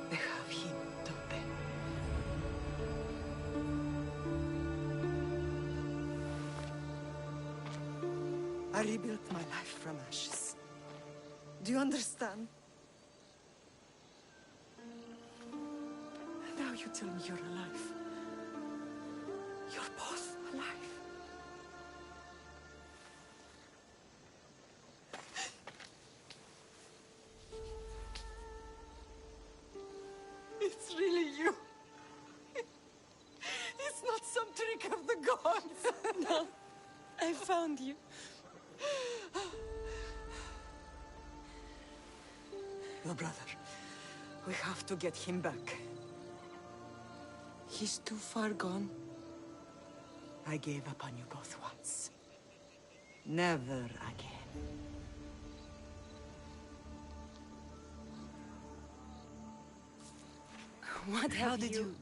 They have him, don't they? I rebuilt my life from ashes. Do you understand? Now you tell me you're alive. You're both alive. It's really you. It's not some trick of the gods. No, I found you. Your brother. We have to get him back. He's too far gone. I gave up on you both once. Never again. What How have did you...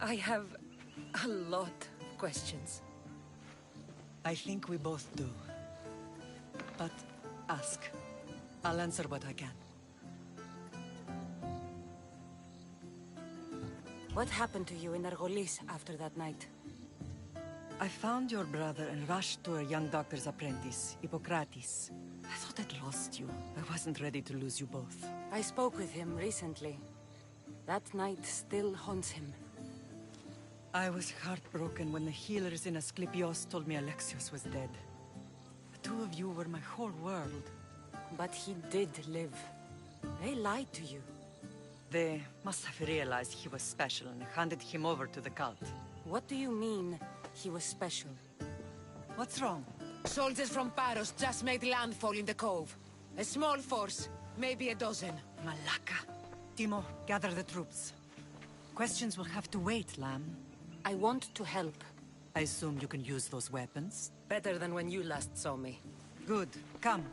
I have a lot of questions. I think we both do. But ask. I'll answer what I can. What happened to you in Argolis after that night? I found your brother and rushed to a young doctor's apprentice, Hippocrates. I thought I'd lost you. I wasn't ready to lose you both. I spoke with him recently. That night still haunts him. I was heartbroken when the healers in Asclepios told me Alexios was dead. The two of you were my whole world. But he did live. They lied to you. They must have realized he was special and handed him over to the cult. What do you mean, he was special? What's wrong? Soldiers from Paros just made landfall in the cove. A small force, maybe a dozen. Malaka. Timo, gather the troops. Questions will have to wait, Lamb. I want to help. I assume you can use those weapons? Better than when you last saw me. Good. Come.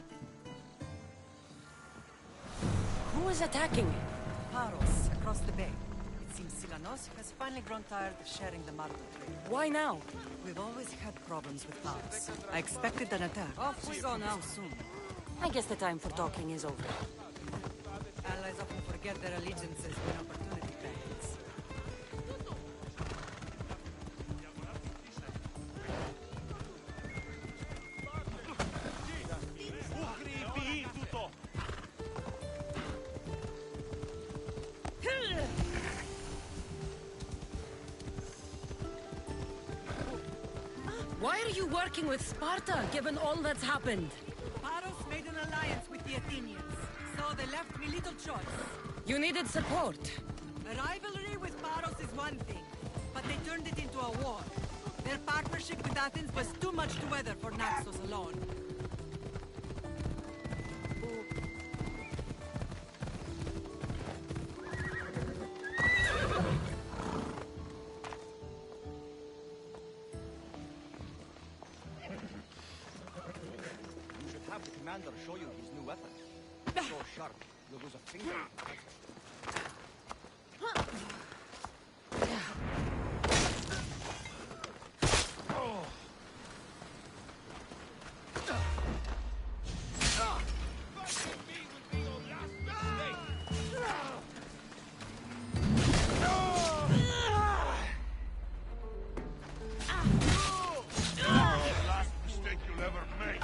Who is attacking? Paros, across the bay. It seems Silanos has finally grown tired of sharing the Marco trade. Why now? We've always had problems with Paros. I expected an attack. Off we go now. Soon. I guess the time for talking is over. Allies often forget their allegiances when opportunity beckons. Why are you working with Sparta, given all that's happened? Paros made an alliance with the Athenians, so they left me little choice. You needed support. A rivalry with Paros is one thing, but they turned it into a war. Their partnership with Athens was too much to weather for Naxos alone. The commander show you his new weapon. So sharp, you'll lose a finger. Last mistake you'll ever make.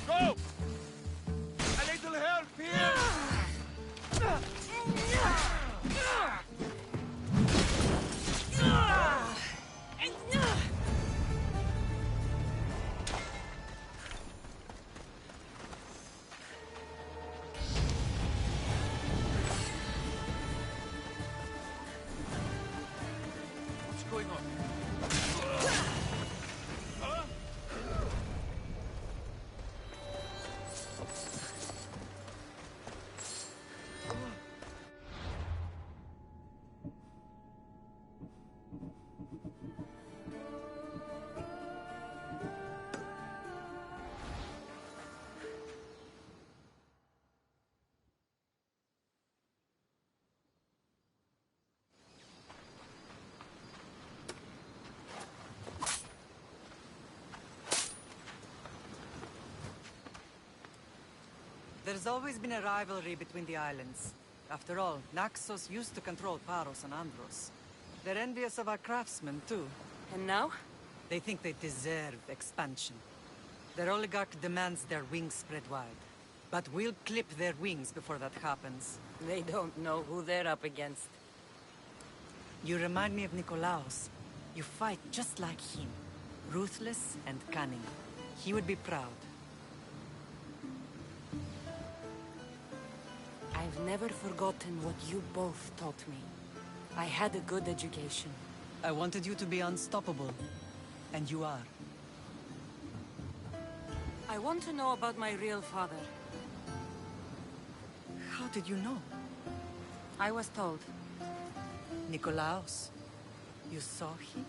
Go! A little help here! What's going on? There's always been a rivalry between the islands. After all, Naxos used to control Paros and Andros. They're envious of our craftsmen, too. And now? They think they deserve expansion. Their oligarch demands their wings spread wide. But we'll clip their wings before that happens. They don't know who they're up against. You remind me of Nikolaos. You fight just like him. Ruthless and cunning. He would be proud. I've never forgotten what you both taught me. I had a good education. I wanted you to be unstoppable. And you are. I want to know about my real father. How did you know? I was told. Nikolaos. You saw him?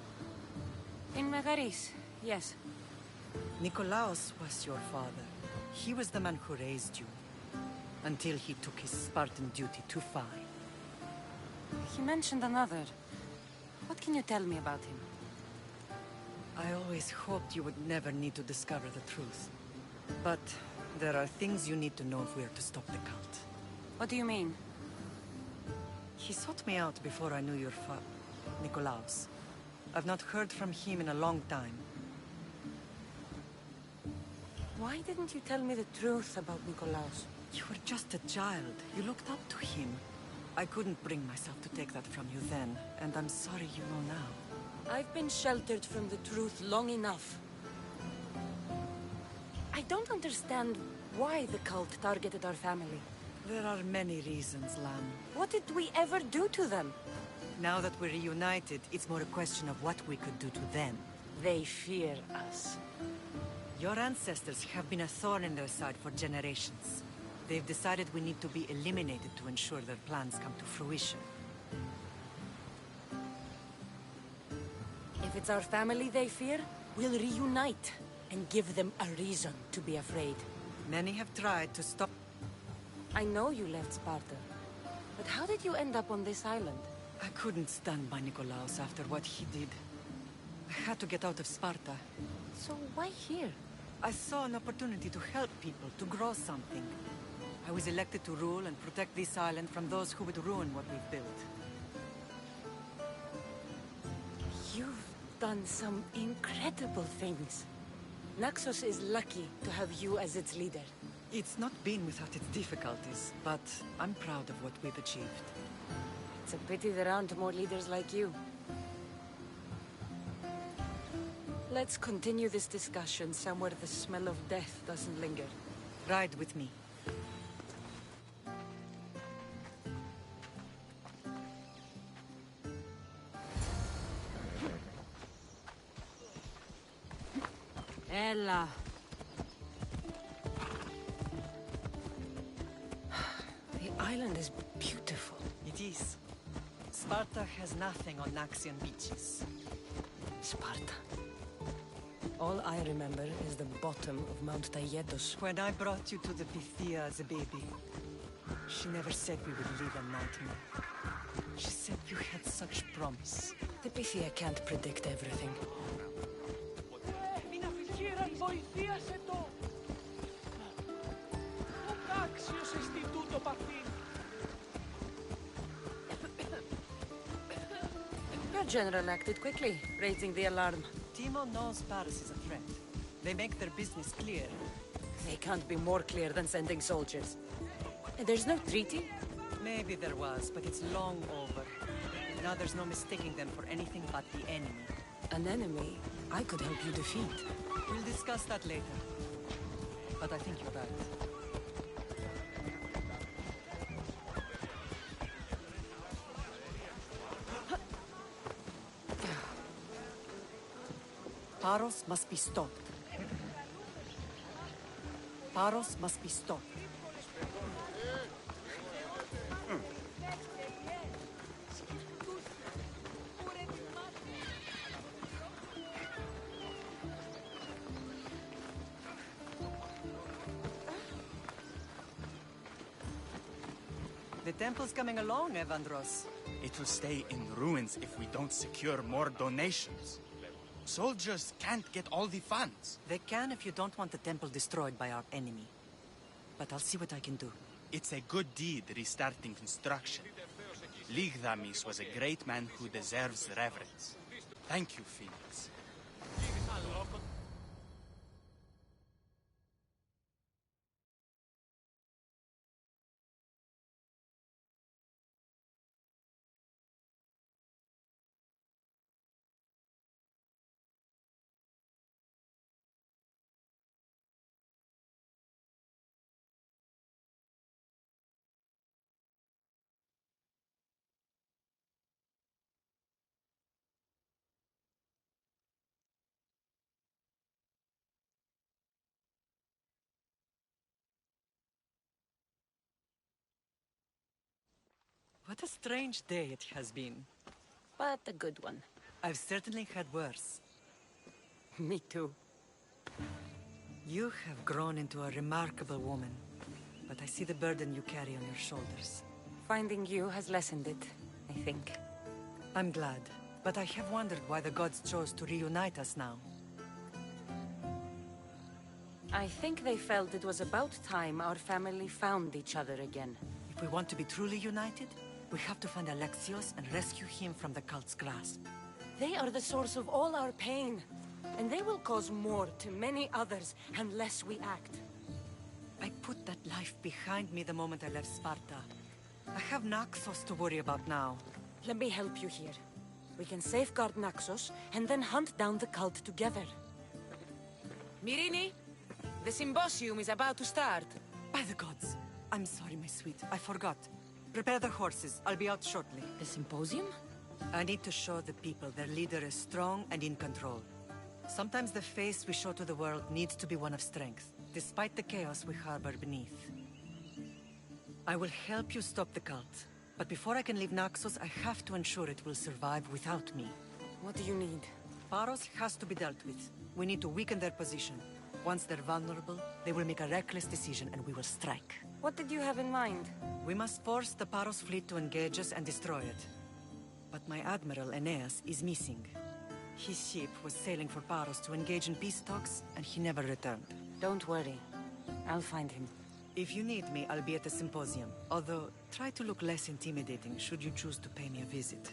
In Megaris, yes. Nikolaos was your father. He was the man who raised you. Until he took his Spartan duty too far. He mentioned another. What can you tell me about him? I always hoped you would never need to discover the truth. But there are things you need to know if we are to stop the cult. What do you mean? He sought me out before I knew your Nicolaus. I've not heard from him in a long time. Why didn't you tell me the truth about Nicolaus? You were just a child. You looked up to him. I couldn't bring myself to take that from you then, and I'm sorry you know now. I've been sheltered from the truth long enough. I don't understand why the cult targeted our family. There are many reasons, Lamb. What did we ever do to them? Now that we're reunited, it's more a question of what we could do to them. They fear us. Your ancestors have been a thorn in their side for generations. They've decided we need to be eliminated to ensure their plans come to fruition. If it's our family they fear, we'll reunite and give them a reason to be afraid. Many have tried to stop... I know you left Sparta, but how did you end up on this island? I couldn't stand by Nicolaus after what he did. I had to get out of Sparta. So why here? I saw an opportunity to help people, to grow something. I was elected to rule and protect this island from those who would ruin what we've built. You've done some incredible things. Naxos is lucky to have you as its leader. It's not been without its difficulties, but I'm proud of what we've achieved. It's a pity there aren't more leaders like you. Let's continue this discussion somewhere the smell of death doesn't linger. Ride with me. Ella. The island is beautiful. It is. Sparta has nothing on Naxian beaches. Sparta. All I remember is the bottom of Mount Taygetos. When I brought you to the Pythia as a baby, she never said we would live a nightmare. She said you had such promise. The Pythia can't predict everything. Your general acted quickly, raising the alarm. Timo knows Paris is a threat. They make their business clear. They can't be more clear than sending soldiers. And there's no treaty? Maybe there was, but it's long over. Now there's no mistaking them for anything but the enemy. An enemy I could help you defeat. We'll discuss that later. But I think you're right. Paros must be stopped. Paros must be stopped. The temple's coming along, Evandros. It will stay in ruins if we don't secure more donations. Soldiers can't get all the funds. They can if you don't want the temple destroyed by our enemy. But I'll see what I can do. It's a good deed restarting construction. Ligdamis was a great man who deserves reverence. Thank you, Phoenix. What a strange day it has been. But a good one. I've certainly had worse. Me too. You have grown into a remarkable woman, but I see the burden you carry on your shoulders. Finding you has lessened it, I think. I'm glad, but I have wondered why the gods chose to reunite us now. I think they felt it was about time our family found each other again. If we want to be truly united, we have to find Alexios and rescue him from the cult's grasp. They are the source of all our pain, and they will cause more to many others unless we act. I put that life behind me the moment I left Sparta. I have Naxos to worry about now. Let me help you here. We can safeguard Naxos, and then hunt down the cult together. Myrrine, the symposium is about to start. By the gods. I'm sorry, my sweet. I forgot. Prepare the horses. I'll be out shortly. The symposium? I need to show the people their leader is strong and in control. Sometimes the face we show to the world needs to be one of strength, despite the chaos we harbor beneath. I will help you stop the cult. But before I can leave Naxos, I have to ensure it will survive without me. What do you need? Paros has to be dealt with. We need to weaken their position. Once they're vulnerable, they will make a reckless decision and we will strike. What did you have in mind? We must force the Paros fleet to engage us and destroy it. But my admiral, Aeneas, is missing. His ship was sailing for Paros to engage in peace talks, and he never returned. Don't worry. I'll find him. If you need me, I'll be at the symposium. Although, try to look less intimidating should you choose to pay me a visit.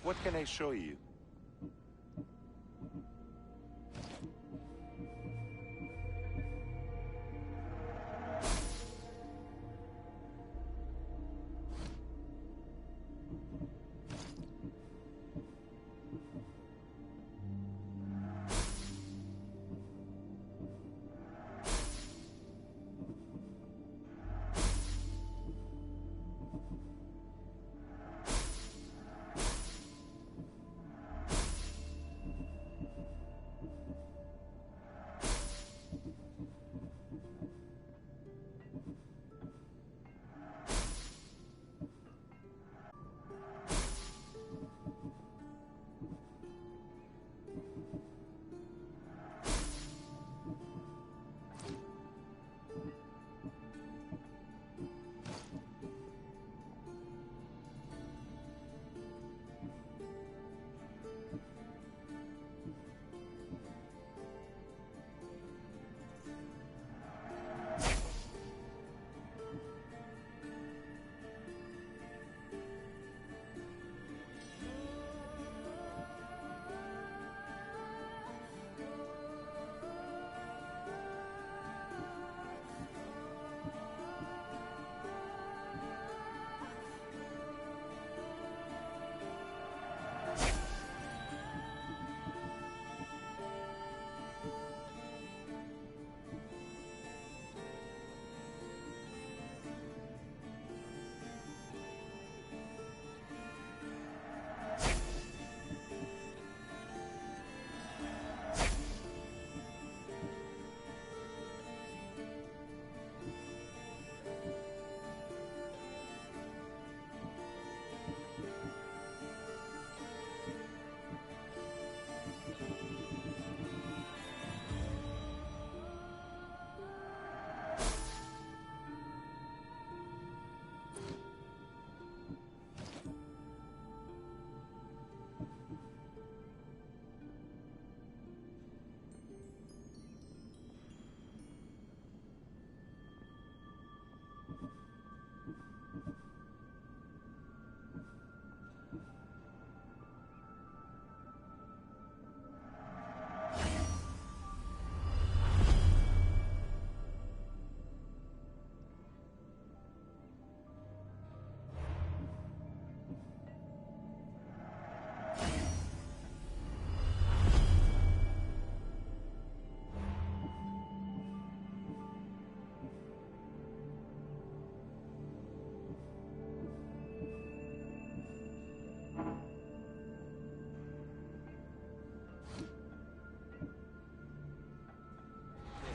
What can I show you?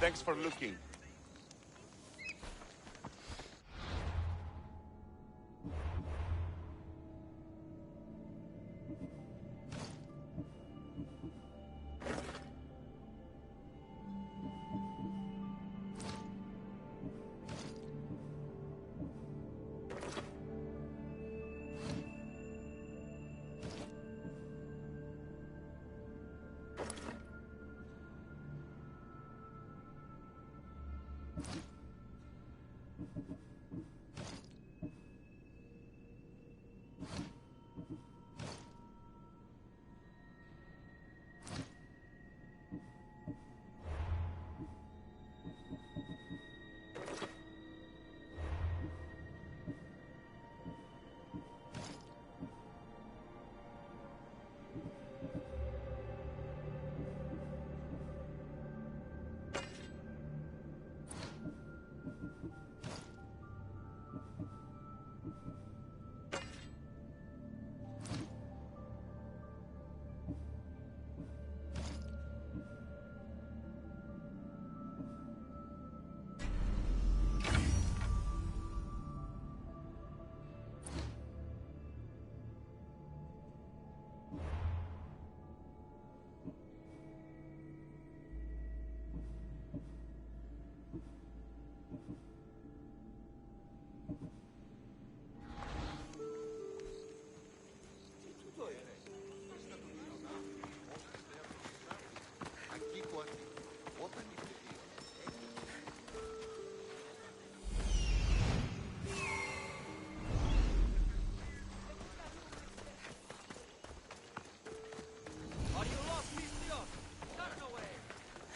Thanks for looking.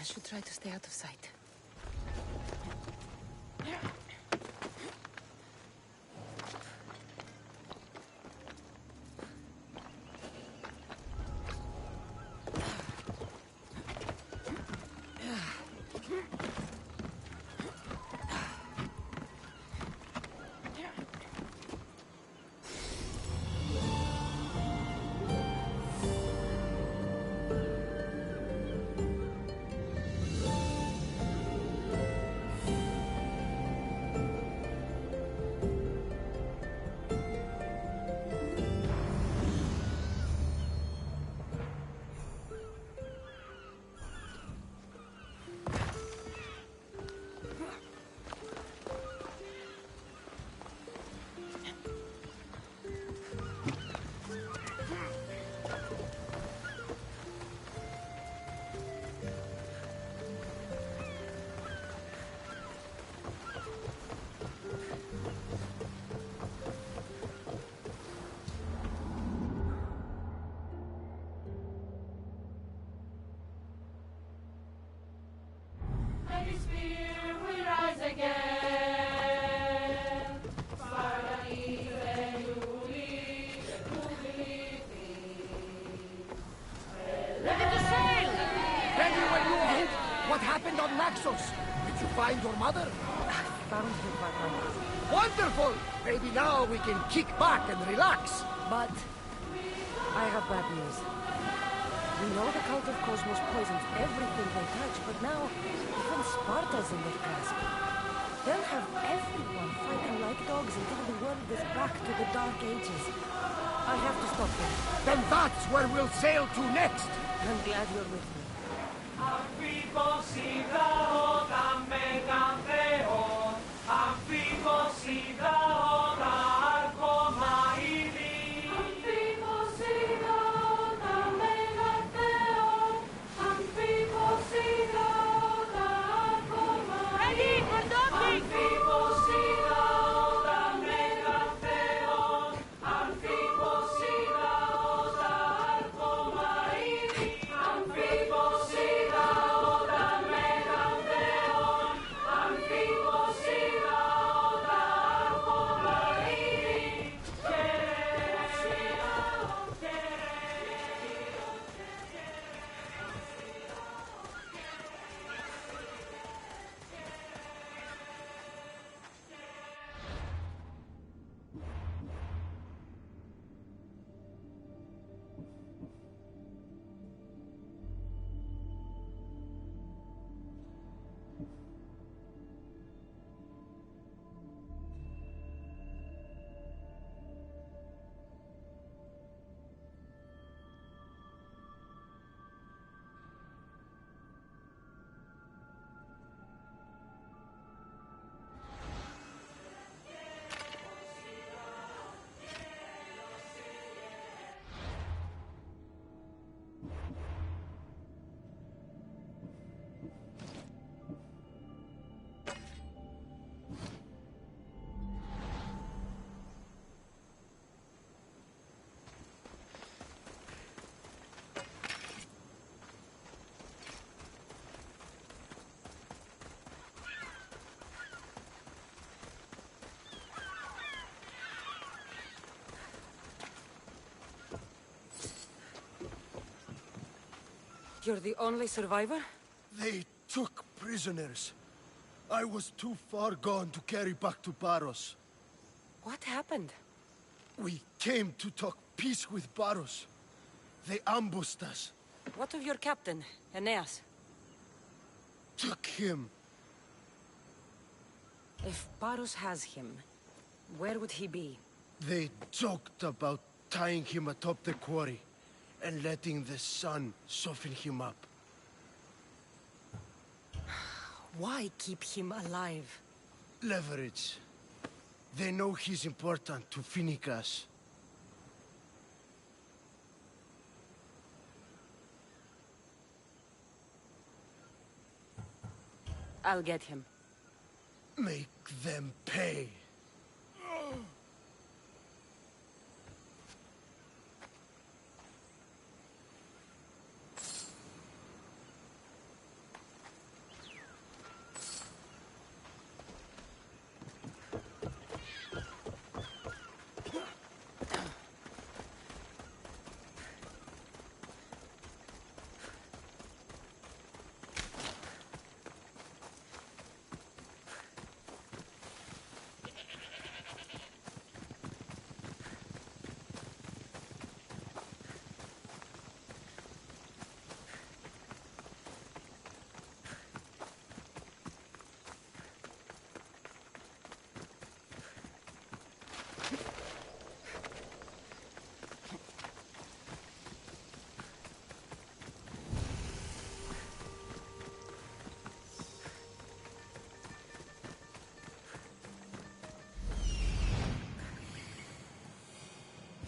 I should try to stay out of sight. What happened on Naxos? Did you find your mother? I found her, Papa. Wonderful! Maybe now we can kick back and relax. But I have bad news. We know the cult of Cosmos poisons everything they touch, but now even Sparta's in their grasp. They'll have everyone fighting like dogs until the world is back to the Dark Ages. I have to stop them. Then that's where we'll sail to next. I'm glad you're with me. You're the only survivor? They took prisoners. I was too far gone to carry back to Barros. What happened? We came to talk peace with Barros. They ambushed us. What of your captain, Aeneas? Took him. If Barros has him, where would he be? They joked about tying him atop the quarry and letting the sun soften him up. Why keep him alive? Leverage. They know he's important to Finicas. I'll get him. Make them pay.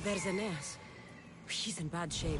There's Aeneas. He's in bad shape.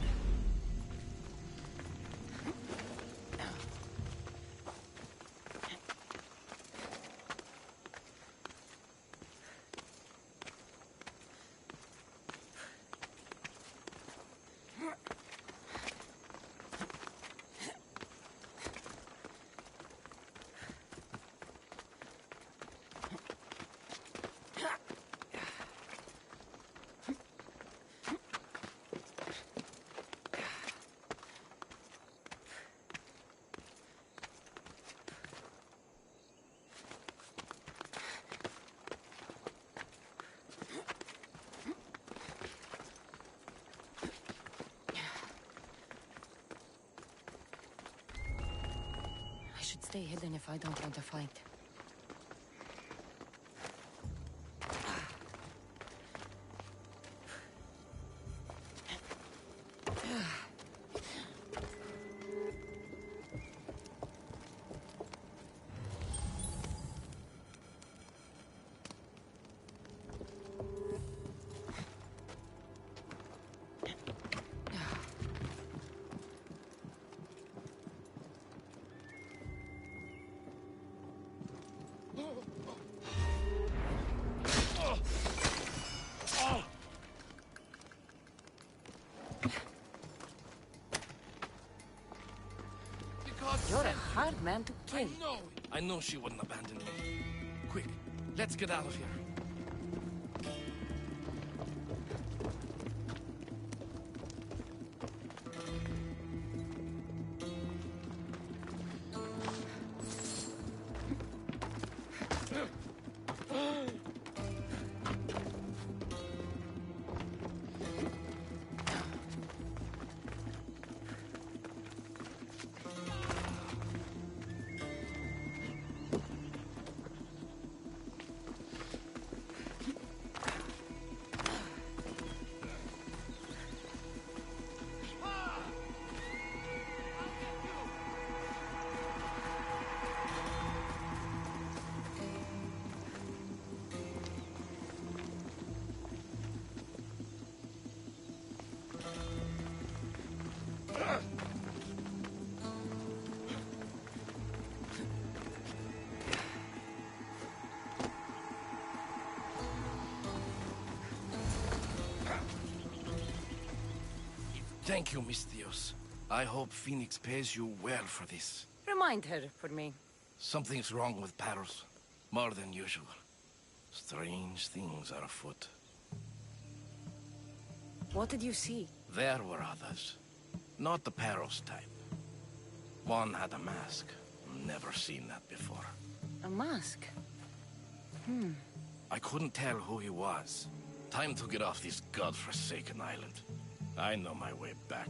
I should stay hidden if I don't want to fight. You're a hard man to kill. I know she wouldn't abandon me. Quick, let's get out of here. Thank you, Miss Dios. I hope Phoenix pays you well for this. Remind her for me. Something's wrong with Paros. More than usual. Strange things are afoot. What did you see? There were others. Not the Paros type. One had a mask. Never seen that before. A mask? I couldn't tell who he was. Time to get off this godforsaken island. I know my way back.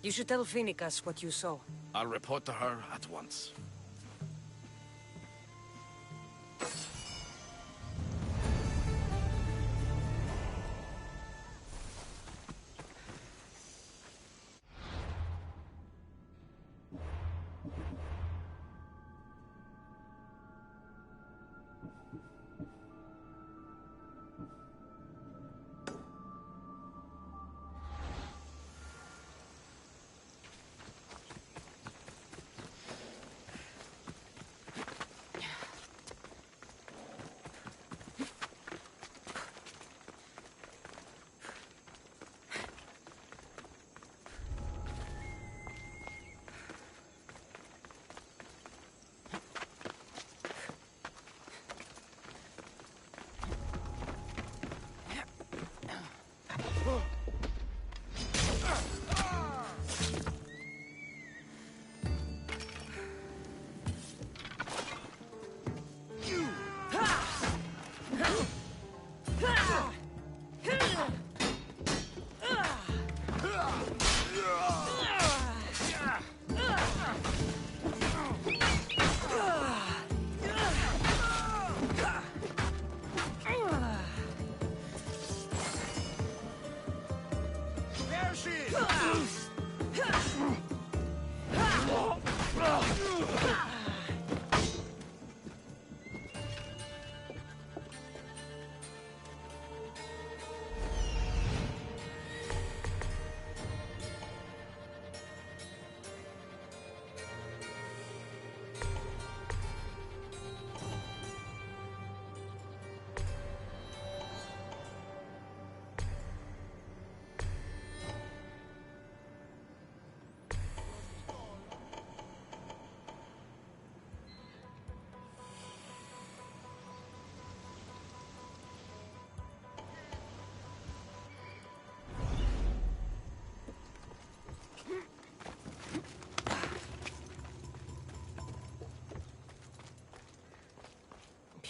You should tell Finicus what you saw. I'll report to her at once.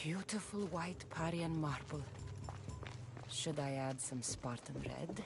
Beautiful white Parian marble. Should I add some Spartan red?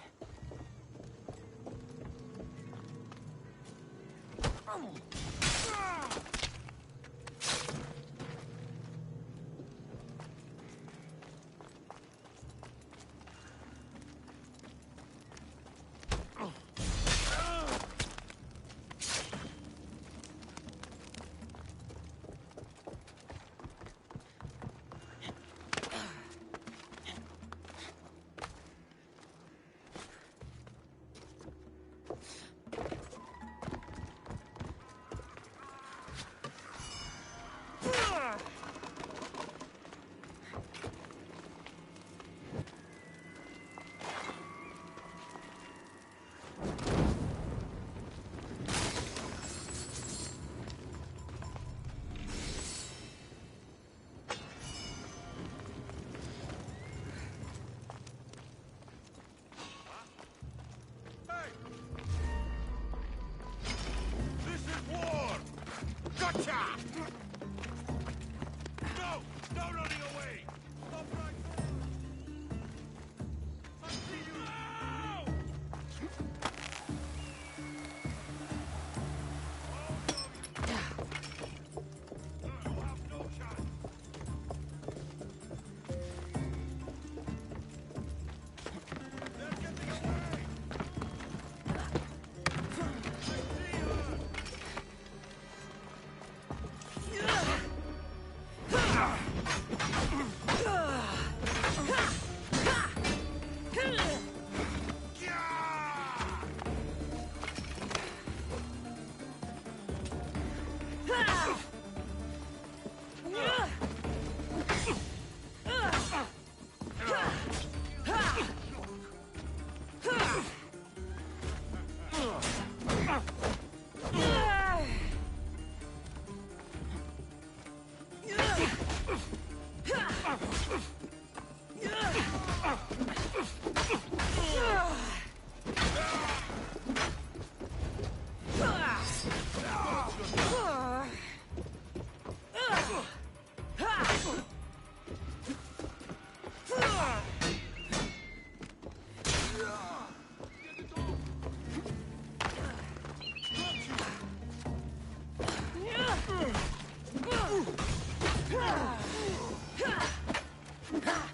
God!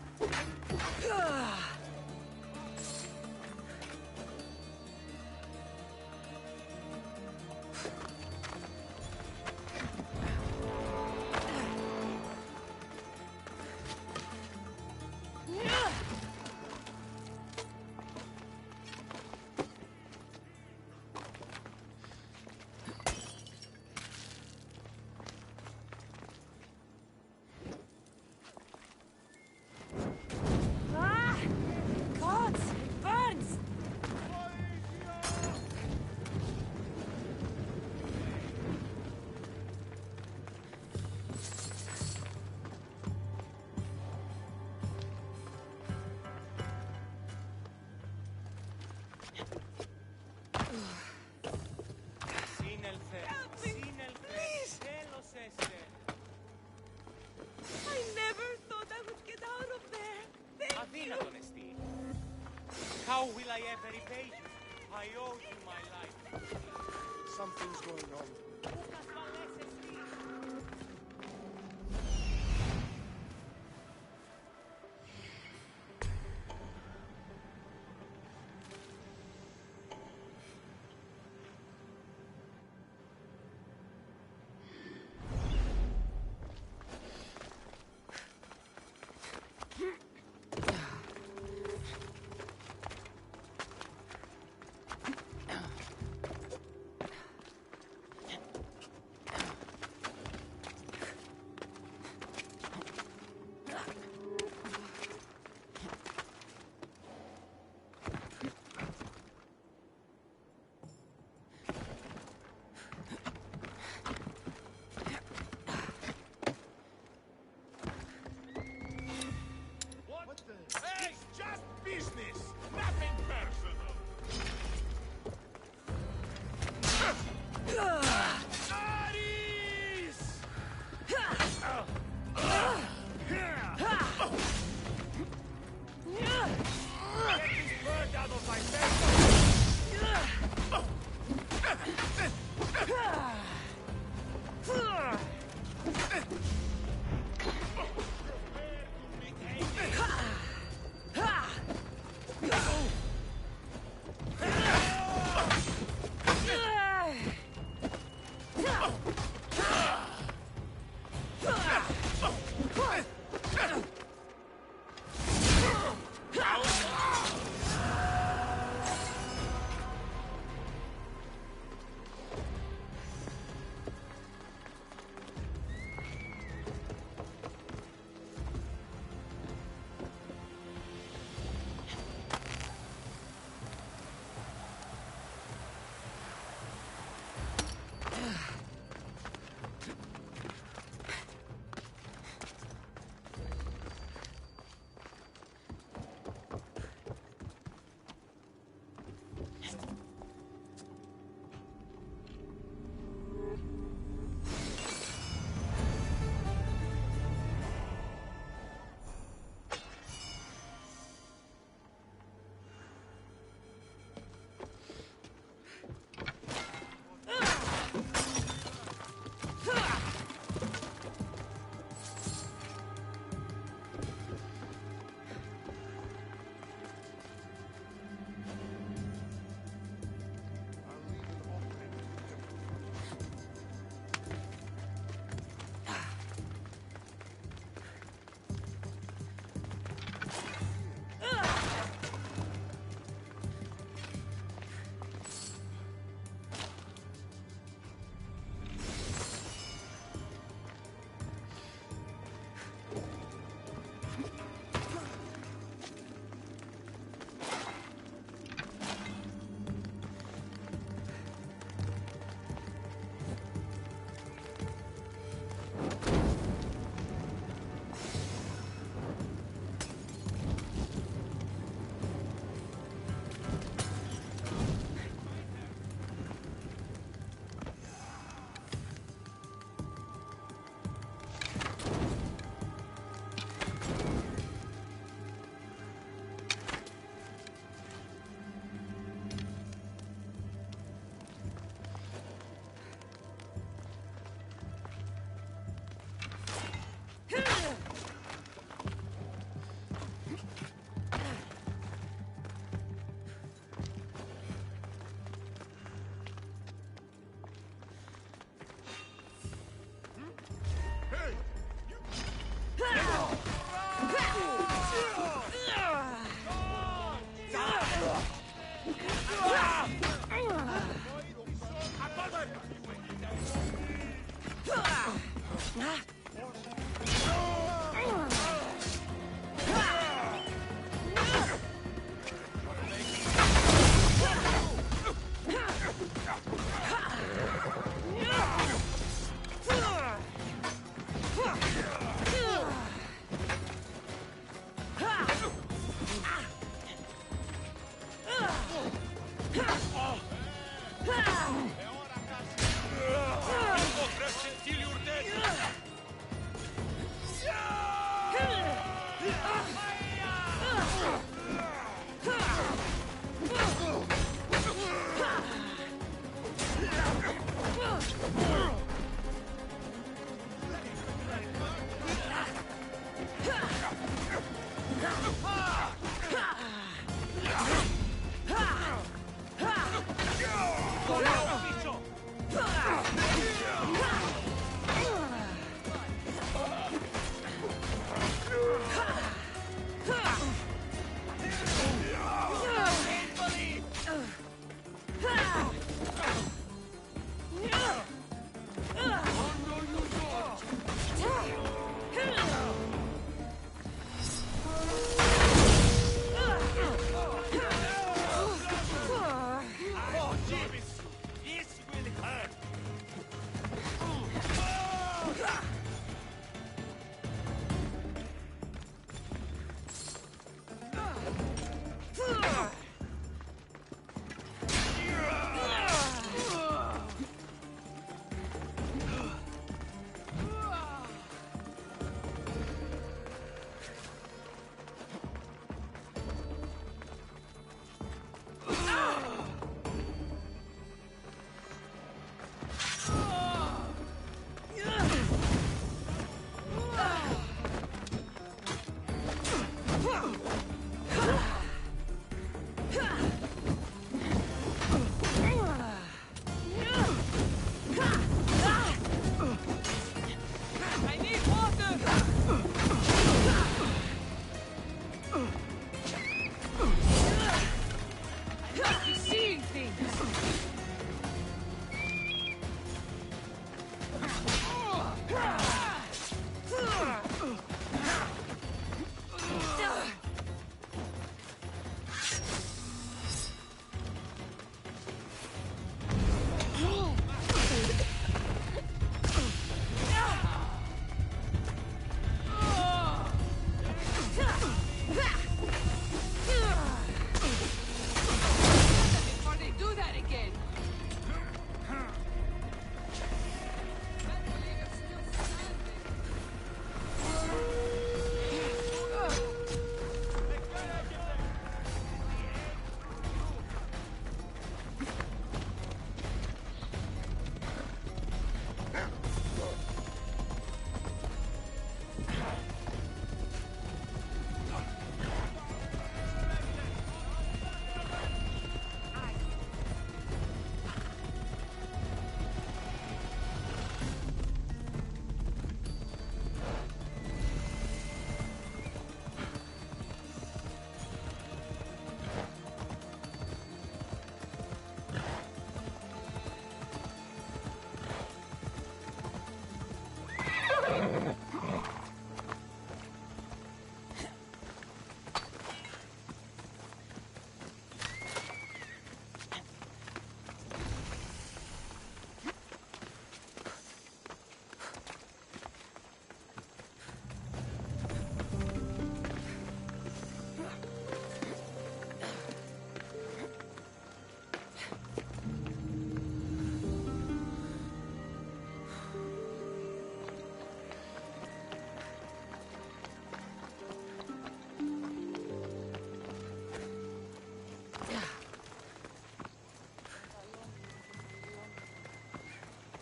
It burns! I never thought I would get out of there. Thank you. How will I ever repay you? I owe you my life. Something's going on.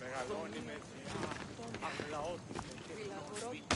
Μεγαλώνει με θεία, απλά ό,τι